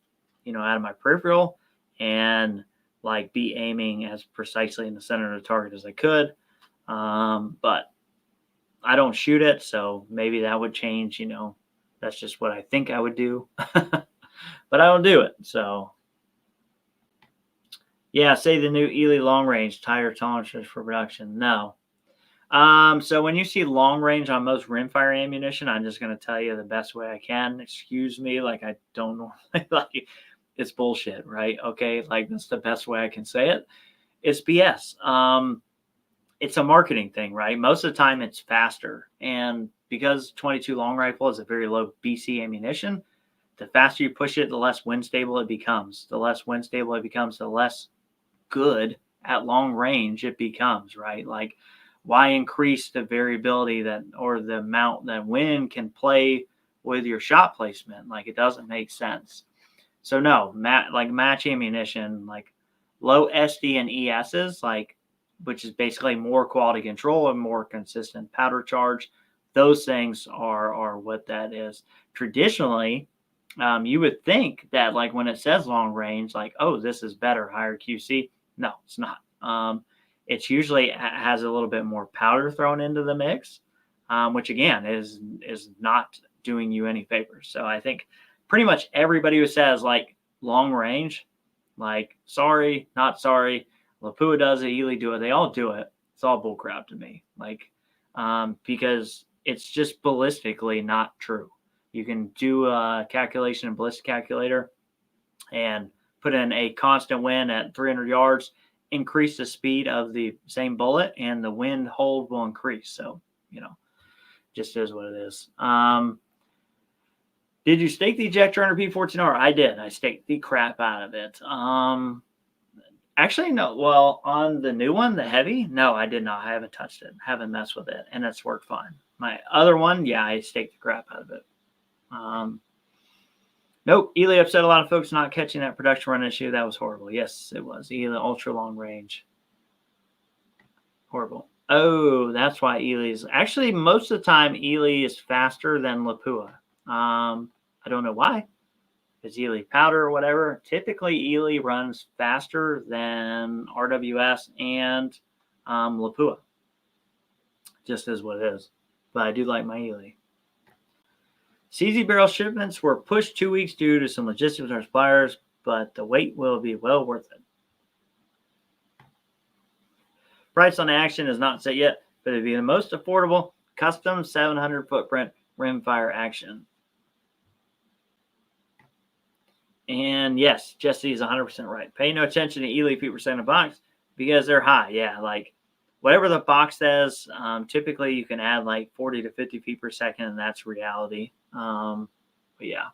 Speaker 1: out of my peripheral, and like be aiming as precisely in the center of the target as I could. But I don't shoot it, so maybe that would change. That's just what I think I would do, but I don't do it. So yeah, say the new Ely long range tire tolerances for production. No. So when you see long range on most rimfire ammunition, I'm just going to tell you the best way I can. Excuse me, like I don't normally like it's bullshit, right? Okay, like that's the best way I can say it. It's BS. It's a marketing thing, right? Most of the time it's faster, and because 22 long rifle is a very low BC ammunition, the faster you push it, the less wind stable it becomes. The less wind stable it becomes, the less good at long range it becomes, right? Like, why increase the variability or the amount that wind can play with your shot placement? Like, it doesn't make sense. So no, match ammunition, like low SD and ESs, like, which is basically more quality control and more consistent powder charge. Those things are what that is. Traditionally, you would think that like when it says long range, like, oh, this is better, higher QC. No, it's not. It's usually has a little bit more powder thrown into the mix, which again is not doing you any favors. So I think pretty much everybody who says like long range, like sorry, not sorry, Lapua does it, Ely do it, they all do it. It's all bullcrap to me. Like, because it's just ballistically not true. You can do a calculation in ballistic calculator and put in a constant wind at 300 yards, increase the speed of the same bullet, and the wind hold will increase. So, just is what it is. Did you stake the ejector under P14R? I did. I staked the crap out of it. Actually, no. Well, on the new one, the heavy, no, I did not. I haven't touched it. Haven't messed with it, and it's worked fine. My other one, yeah, I staked the crap out of it. Nope. Ely upset a lot of folks not catching that production run issue. That was horrible. Yes, it was. Ely ultra long range. Horrible. Oh, that's why Ely's actually most of the time Ely is faster than Lapua. I don't know why. It's Ely powder or whatever. Typically, Ely runs faster than RWS and Lapua. Just is what it is. But I do like my Ely. CZ barrel shipments were pushed 2 weeks due to some logistics with our suppliers, but the wait will be well worth it. Price on the action is not set yet, but it'd be the most affordable custom 700 footprint rimfire action. And yes, Jesse is 100% right. Pay no attention to Ely feet per second a box because they're high. Yeah, like whatever the box says, typically you can add like 40 to 50 feet per second, and that's reality. But yeah.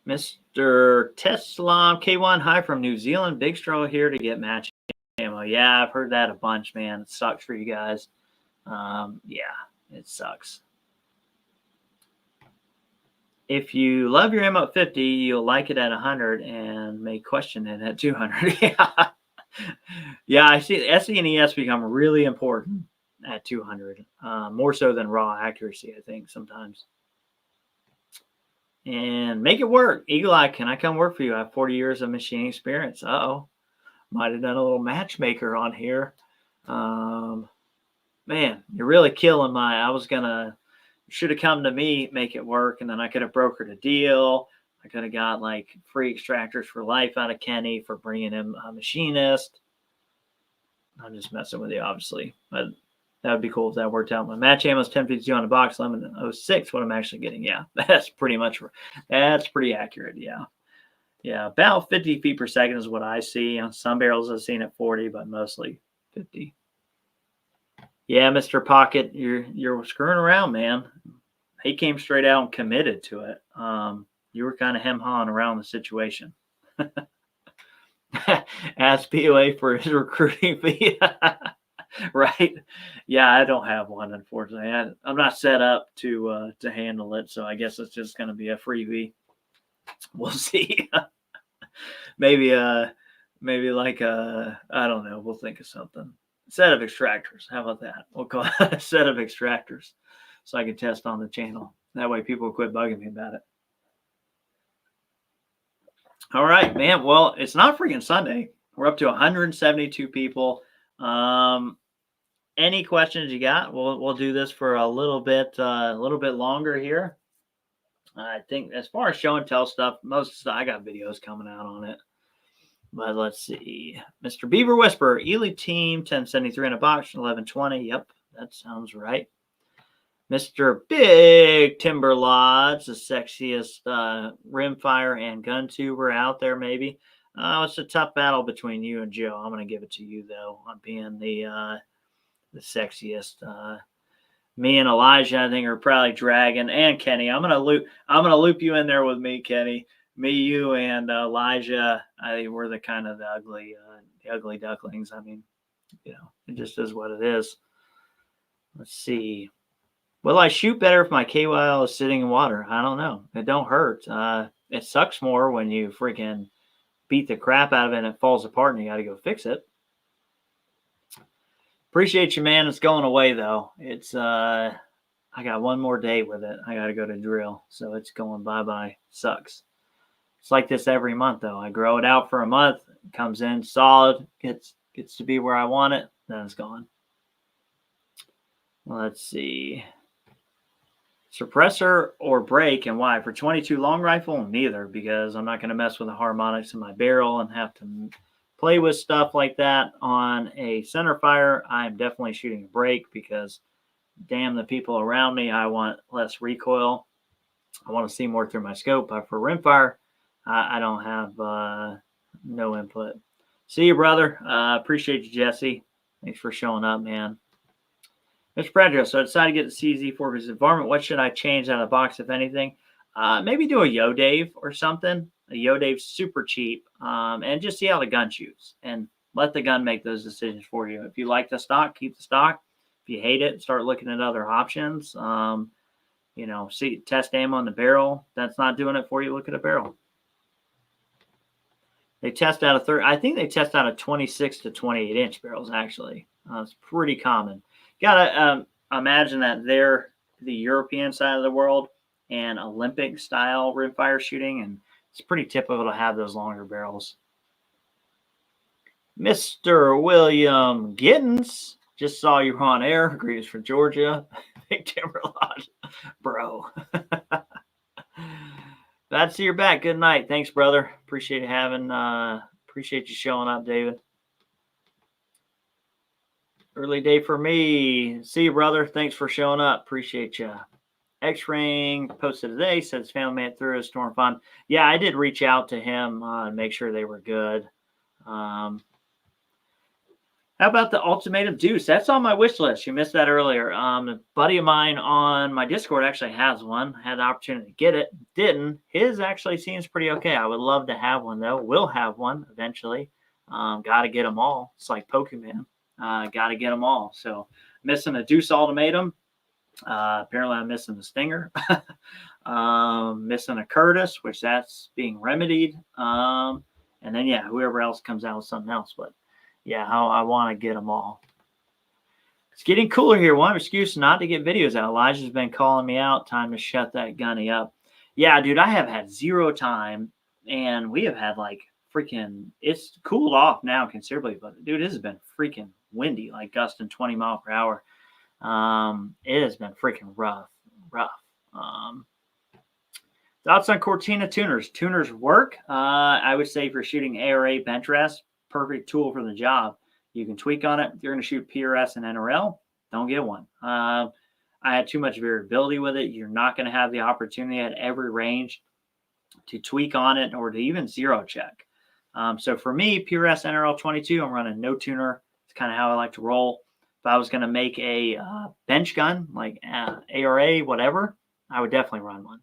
Speaker 1: Mr. Tesla K1, hi from New Zealand. Big struggle here to get match ammo. Yeah, I've heard that a bunch, man. It sucks for you guys. Yeah, it sucks. If you love your ammo at 50, you'll like it at 100 and may question it at 200. Yeah. Yeah, I see SE and ES become really important at 200, more so than raw accuracy, I think, sometimes. And make it work. Eagle Eye, can I come work for you? I have 40 years of machining experience. Uh-oh. Might have done a little matchmaker on here. Man, you're really killing should have come to me, make it work, and then I could have brokered a deal. I could have got like free extractors for life out of Kenny for bringing him a machinist. I'm just messing with you, obviously, but that would be cool if that worked out. My match ammo is 1052 on the box, 1106. What I'm actually getting, yeah, that's pretty accurate. Yeah, about 50 feet per second is what I see. On some barrels I've seen at 40, but mostly 50. Yeah, Mr. Pocket, you're screwing around, man. He came straight out and committed to it. You were kind of hem-hawing around the situation. Ask POA for his recruiting fee. Right? Yeah, I don't have one, unfortunately. I'm not set up to handle it, so I guess it's just going to be a freebie. We'll see. maybe like I don't know. We'll think of something. Set of extractors. How about that? We'll call it a set of extractors so I can test on the channel. That way people will quit bugging me about it. All right, man. Well, it's not freaking Sunday. We're up to 172 people. Any questions you got? We'll do this for a little bit longer here. I think as far as show and tell stuff, I got videos coming out on it. But let's see. Mr. Beaver Whisperer, Ely Team, 1073 in a box, 1120. Yep, that sounds right. Mr. Big Timber Lodge, the sexiest rimfire and gun tuber out there, maybe. It's a tough battle between you and Joe. I'm going to give it to you, though, on being the sexiest. Me and Elijah, I think, are probably dragging, and Kenny. I'm gonna loop you in there with me, Kenny. Me, you, and Elijah. I think we're the kind of the ugly ducklings. I mean, it just is what it is. Let's see. Will I shoot better if my KYL is sitting in water? I don't know. It don't hurt. It sucks more when you freaking beat the crap out of it and it falls apart and you got to go fix it. Appreciate you, man. It's going away, though. It's I got one more day with it. I got to go to drill, so it's going bye-bye. Sucks. It's like this every month, though. I grow it out for a month, it comes in solid, gets to be where I want it, then it's gone. Let's see. Suppressor or brake, and why? For 22 long rifle, neither, because I'm not going to mess with the harmonics in my barrel and have to play with stuff like that. On a center fire, I'm definitely shooting a brake because damn the people around me, I want less recoil. I want to see more through my scope. But for rimfire, I don't have no input. See you, brother. Appreciate you, Jesse. Thanks for showing up, man. Mr. Pedro, so I decided to get the CZ for his environment. What should I change out of the box, if anything? Maybe do a Yo Dave or something. The Yodave's super cheap, and just see how the gun shoots and let the gun make those decisions for you. If you like the stock, keep the stock. If you hate it, start looking at other options. See, test ammo on the barrel. That's not doing it for you. Look at a barrel. They test out of I think they test out of 26 to 28 inch barrels. Actually, it's pretty common. Gotta imagine that they're the European side of the world and Olympic style rimfire shooting, and it's pretty typical to have those longer barrels. Mr. William Giddens, just saw you on air. Greetings from Georgia. Big Timber Lodge, bro. Glad to see you're back. Good night. Thanks, brother. Appreciate you showing up, David. Early day for me. See you, brother. Thanks for showing up. Appreciate you. X-Ring posted today, said his family made it through a storm fund. Yeah, I did reach out to him and make sure they were good. How about the Ultimatum Deuce? That's on my wish list. You missed that earlier. A buddy of mine on my Discord actually has one. Had the opportunity to get it. Didn't. His actually seems pretty okay. I would love to have one, though. Will have one eventually. Got to get them all. It's like Pokemon. Got to get them all. So missing a Deuce Ultimatum. Apparently I'm missing the Stinger. Missing a Curtis, which that's being remedied. And then, yeah, whoever else comes out with something else. But yeah, I want to get them all. It's getting cooler here. One excuse not to get videos out. Elijah's been calling me out. Time to shut that gunny up. Yeah, dude, I have had zero time, and we have had like freaking. It's cooled off now considerably, but dude, this has been freaking windy, like gusting 20 miles per hour. It has been freaking rough. Thoughts on Cortina tuners? Tuners work. I would say if you're shooting ARA bench rest, perfect tool for the job. You can tweak on it. If you're going to shoot PRS and NRL, don't get one. I had too much variability with it. You're not going to have the opportunity at every range to tweak on it or to even zero check. So for me, PRS NRL 22, I'm running no tuner. It's kind of how I like to roll. If I was going to make a bench gun, like ARA, whatever, I would definitely run one.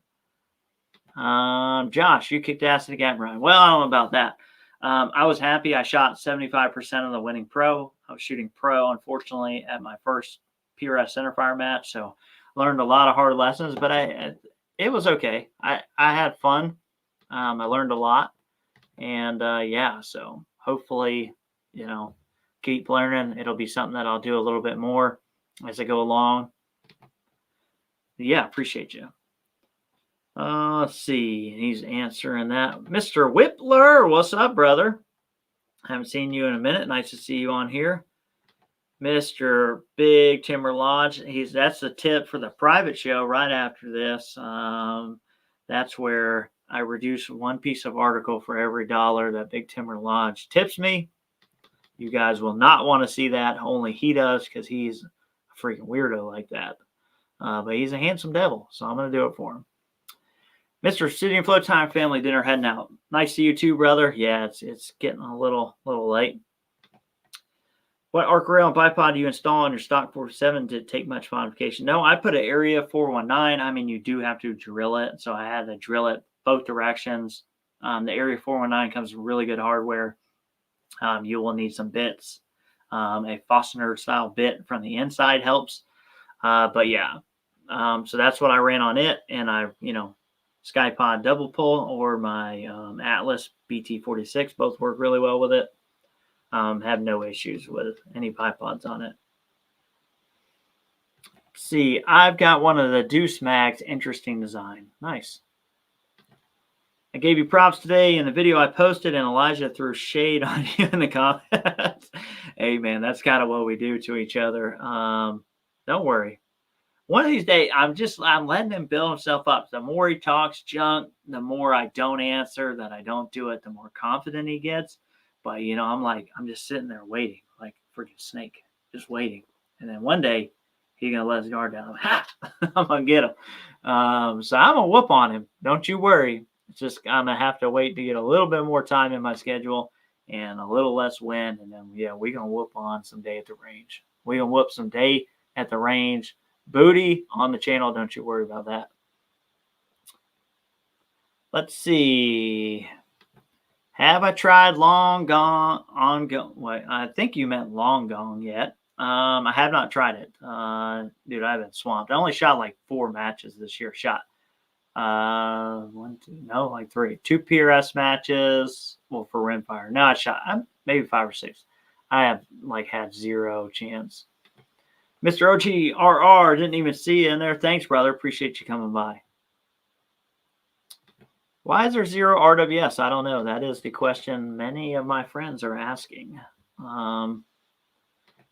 Speaker 1: Josh, you kicked ass in the gap run. Well, I don't know about that. I was happy. I shot 75% of the winning pro. I was shooting pro, unfortunately, at my first PRS centerfire match. So learned a lot of hard lessons, but it was okay. I had fun. I learned a lot. And yeah, so hopefully, keep learning. It'll be something that I'll do a little bit more as I go along. Yeah, appreciate you. Let's see. He's answering that. Mr. Whippler, what's up, brother? Haven't seen you in a minute. Nice to see you on here. Mr. Big Timber Lodge. That's the tip for the private show right after this. That's where I reduce one piece of article for every $1 that Big Timber Lodge tips me. You guys will not want to see that. Only he does because he's a freaking weirdo like that. But he's a handsome devil, so I'm going to do it for him. Mr. City and Flow Time family dinner heading out. Nice to see you too, brother. Yeah, it's getting a little late. What arc rail and bipod do you install on your stock 47 to take much modification? No, I put an area 419. I mean, you do have to drill it, so I had to drill it both directions. The area 419 comes with really good hardware. You will need some bits. A Fastener style bit from the inside helps. But yeah, so that's what I ran on it, and I, SkyPod double pull or my Atlas BT46 both work really well with it. Have no issues with any bipods on it. Let's see, I've got one of the Deuce Mags. Interesting design. Nice. I gave you props today in the video I posted, and Elijah threw shade on you in the comments. Hey, man, that's kind of what we do to each other. Don't worry. One of these days, I'm letting him build himself up. The more he talks junk, the more I don't answer, that I don't do it, the more confident he gets. But, I'm just sitting there waiting, like a freaking snake, just waiting. And then one day, he's going to let his guard down. I'm going to get him. So I'm going to whoop on him. Don't you worry. It's just I'm going to have to wait to get a little bit more time in my schedule and a little less wind. And then, yeah, we're going to whoop on some day at the range. We're going to whoop some day at the range. Booty on the channel. Don't you worry about that. Let's see. Have I tried long gone on go? Wait, I think you meant long gone yet. I have not tried it. Dude, I've been swamped. I only shot like 4 matches this year. Shot one, two, no, like 3, 2 PRS matches. Well, for Rimfire. No, I shot maybe 5 or 6. I have like had 0 chance. Mr. OGRR, didn't even see you in there. Thanks, brother. Appreciate you coming by. Why is there 0 RWS? I don't know. That is the question many of my friends are asking. Mr.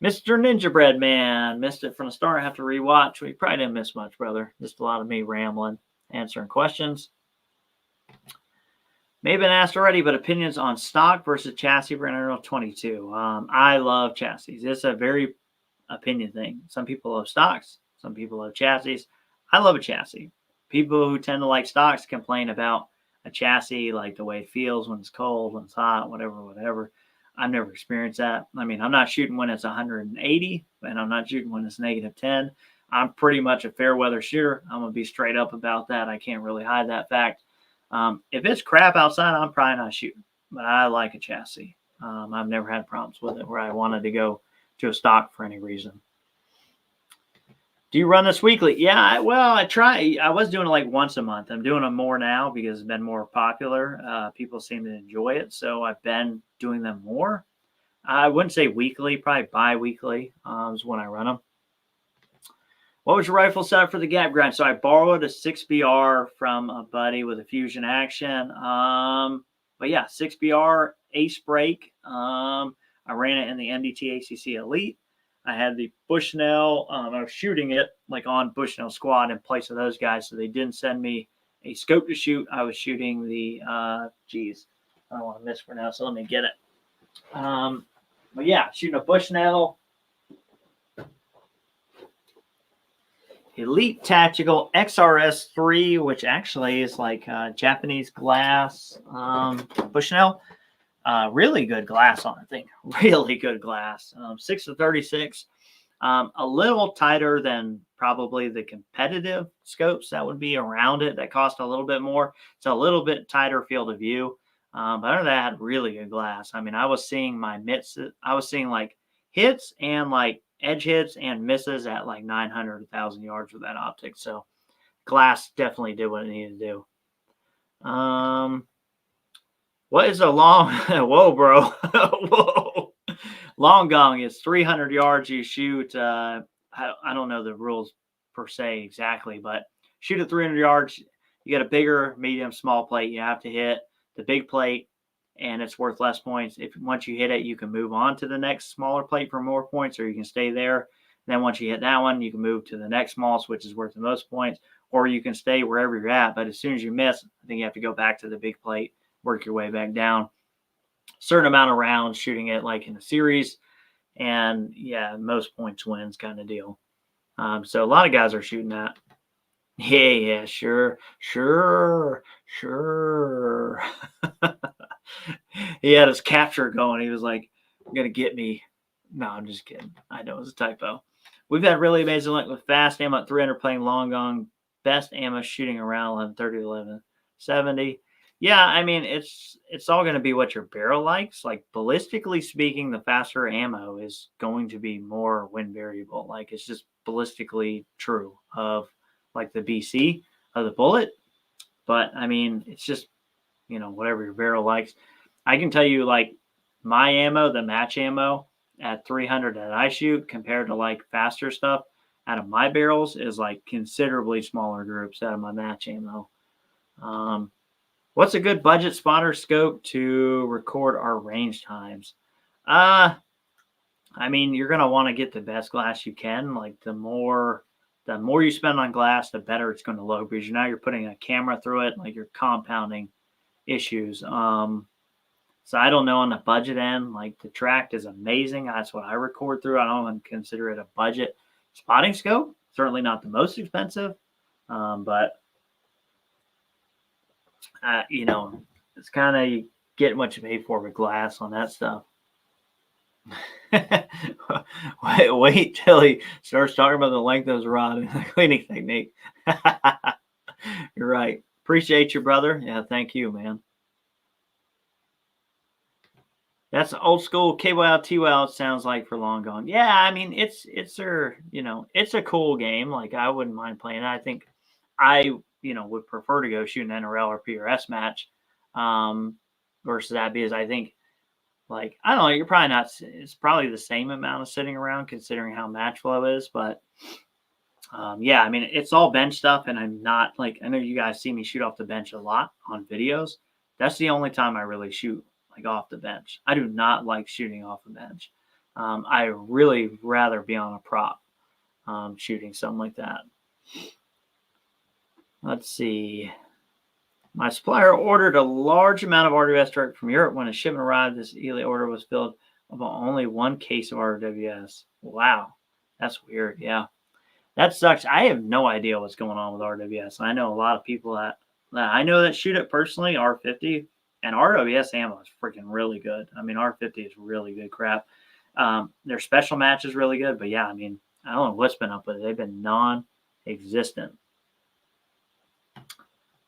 Speaker 1: Ninja Bread Man, missed it from the start. I have to rewatch. We probably didn't miss much, brother. Just a lot of me rambling, answering questions. May have been asked already, but opinions on stock versus chassis for NRL 22. I love chassis. It's a very opinion thing. Some people love stocks. Some people love chassis. I love a chassis. People who tend to like stocks complain about a chassis, like the way it feels when it's cold, when it's hot, whatever. I've never experienced that. I mean, I'm not shooting when it's 180, and I'm not shooting when it's -10. I'm pretty much a fair weather shooter. I'm going to be straight up about that. I can't really hide that fact. If it's crap outside, I'm probably not shooting, but I like a chassis. I've never had problems with it where I wanted to go to a stock for any reason. Do you run this weekly? Yeah, I try. I was doing it like once a month. I'm doing them more now because it's been more popular. People seem to enjoy it, so I've been doing them more. I wouldn't say weekly, probably bi-weekly is when I run them. What was your rifle setup for the gap grind? So I borrowed a 6BR from a buddy with a Fusion Action. But yeah, 6BR, Ace Brake. I ran it in the MDT ACC Elite. I had the Bushnell. I was shooting it like on Bushnell Squad in place of those guys, so they didn't send me a scope to shoot. I was shooting the, I don't want to mispronounce, so let me get it. But yeah, shooting a Bushnell Elite Tactical XRS3, which actually is like Japanese glass Bushnell. Really good glass on it, really good glass. 6-36, a little tighter than probably the competitive scopes that would be around it that cost a little bit more. It's a little bit tighter field of view, but other than that, I had really good glass. I mean, I was seeing my misses. I was seeing like hits and like edge hits and misses at like 900, 1,000 yards with that optic. So glass definitely did what it needed to do. What is a long, whoa, bro, whoa. Long gong is 300 yards you shoot. I don't know the rules per se exactly, but shoot at 300 yards. You get a bigger, medium, small plate. You have to hit the big plate, and it's worth less points. If once you hit it, you can move on to the next smaller plate for more points, or you can stay there. And then once you hit that one, you can move to the next smallest, which is worth the most points, or you can stay wherever you're at. But as soon as you miss, I think you have to go back to the big plate, work your way back down. Certain amount of rounds shooting it like in a series, and yeah, most points wins kind of deal. So a lot of guys are shooting that. Yeah, sure. He had his capture going. He was like, "You're gonna get me." No, I'm just kidding. I know it was a typo. We've had really amazing luck with fast ammo at 300 playing long gone. Best ammo shooting around 1130 to 1170. Yeah, I mean, it's all going to be what your barrel likes. Like ballistically speaking, the faster ammo is going to be more wind variable. Like it's just ballistically true of like the BC of the bullet. But I mean, it's just, whatever your barrel likes. I can tell you like my ammo, the match ammo at 300 that I shoot compared to like faster stuff out of my barrels is like considerably smaller groups out of my match ammo. What's a good budget spotter scope to record our range times? I mean, you're going to want to get the best glass you can. Like the more you spend on glass, the better it's going to look because now you're putting a camera through it, like you're compounding issues. So I don't know on the budget end, like the Tract is amazing. That's what I record through. I don't even consider it a budget spotting scope. Certainly not the most expensive, but it's kind of you get what you pay for with glass on that stuff. wait till he starts talking about the length of his rod and the cleaning technique. You're right. Appreciate you, brother. Yeah, thank you, man. That's old school KYL TWL, it sounds like, for long gone. Yeah, I mean it's a cool game. Like, I wouldn't mind playing it. I think I would prefer to go shoot an NRL or PRS match um versus that, because I think, like, I don't know, you're probably not it's probably the same amount of sitting around considering how match flow is, but yeah, I mean, it's all bench stuff, and I'm not like, I know you guys see me shoot off the bench a lot on videos. That's the only time I really shoot like off the bench. I do not like shooting off the bench. I really rather be on a prop shooting something like that. Let's see. My supplier ordered a large amount of RWS direct from Europe. When a shipment arrived, this Ely order was filled with only one case of RWS. Wow, that's weird. Yeah. That sucks. I have no idea what's going on with RWS. I know a lot of people that I know that shoot it personally, R50, and RWS ammo is freaking really good. I mean, R50 is really good crap. Their special match is really good, but yeah, I mean, I don't know what's been up with it. They've been non-existent.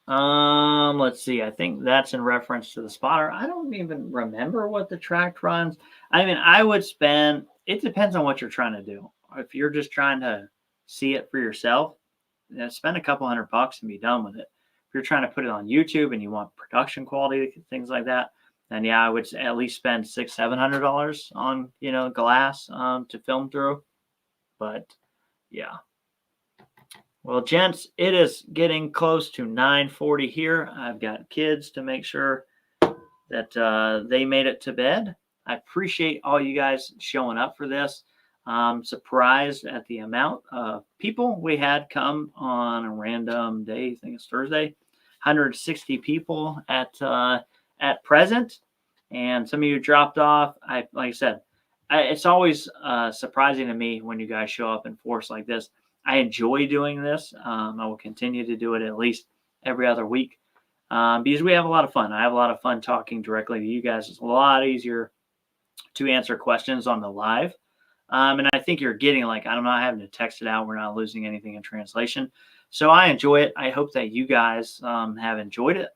Speaker 1: Let's see. I think that's in reference to the spotter. I don't even remember what the tracked runs. I mean, I would spend. It depends on what you're trying to do. If you're just trying to see it for yourself, spend a couple $100 and be done with it. If you're trying to put it on YouTube and you want production quality, things like that, then yeah, I would at least spend $600-700 on glass to film through. But yeah. Well, gents, it is getting close to 9:40 here. I've got kids to make sure that they made it to bed. I appreciate all you guys showing up for this. I'm surprised at the amount of people we had come on a random day. I think it's Thursday. 160 people at present, and some of you dropped off. Like I said, it's always surprising to me when you guys show up in force like this. I enjoy doing this. I will continue to do it at least every other week because we have a lot of fun. I have a lot of fun talking directly to you guys. It's a lot easier to answer questions on the live. And I think you're getting, like, I'm not having to text it out. We're not losing anything in translation. So I enjoy it. I hope that you guys have enjoyed it.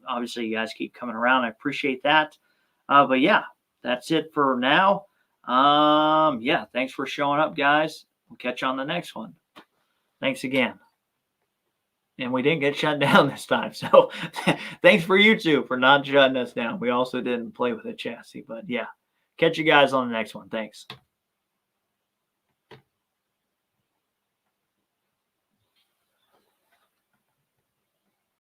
Speaker 1: Obviously, you guys keep coming around. I appreciate that. But yeah, that's it for now. Yeah, thanks for showing up, guys. We'll catch you on the next one. Thanks again. And we didn't get shut down this time. So thanks for YouTube for not shutting us down. We also didn't play with a chassis. But yeah, catch you guys on the next one. Thanks.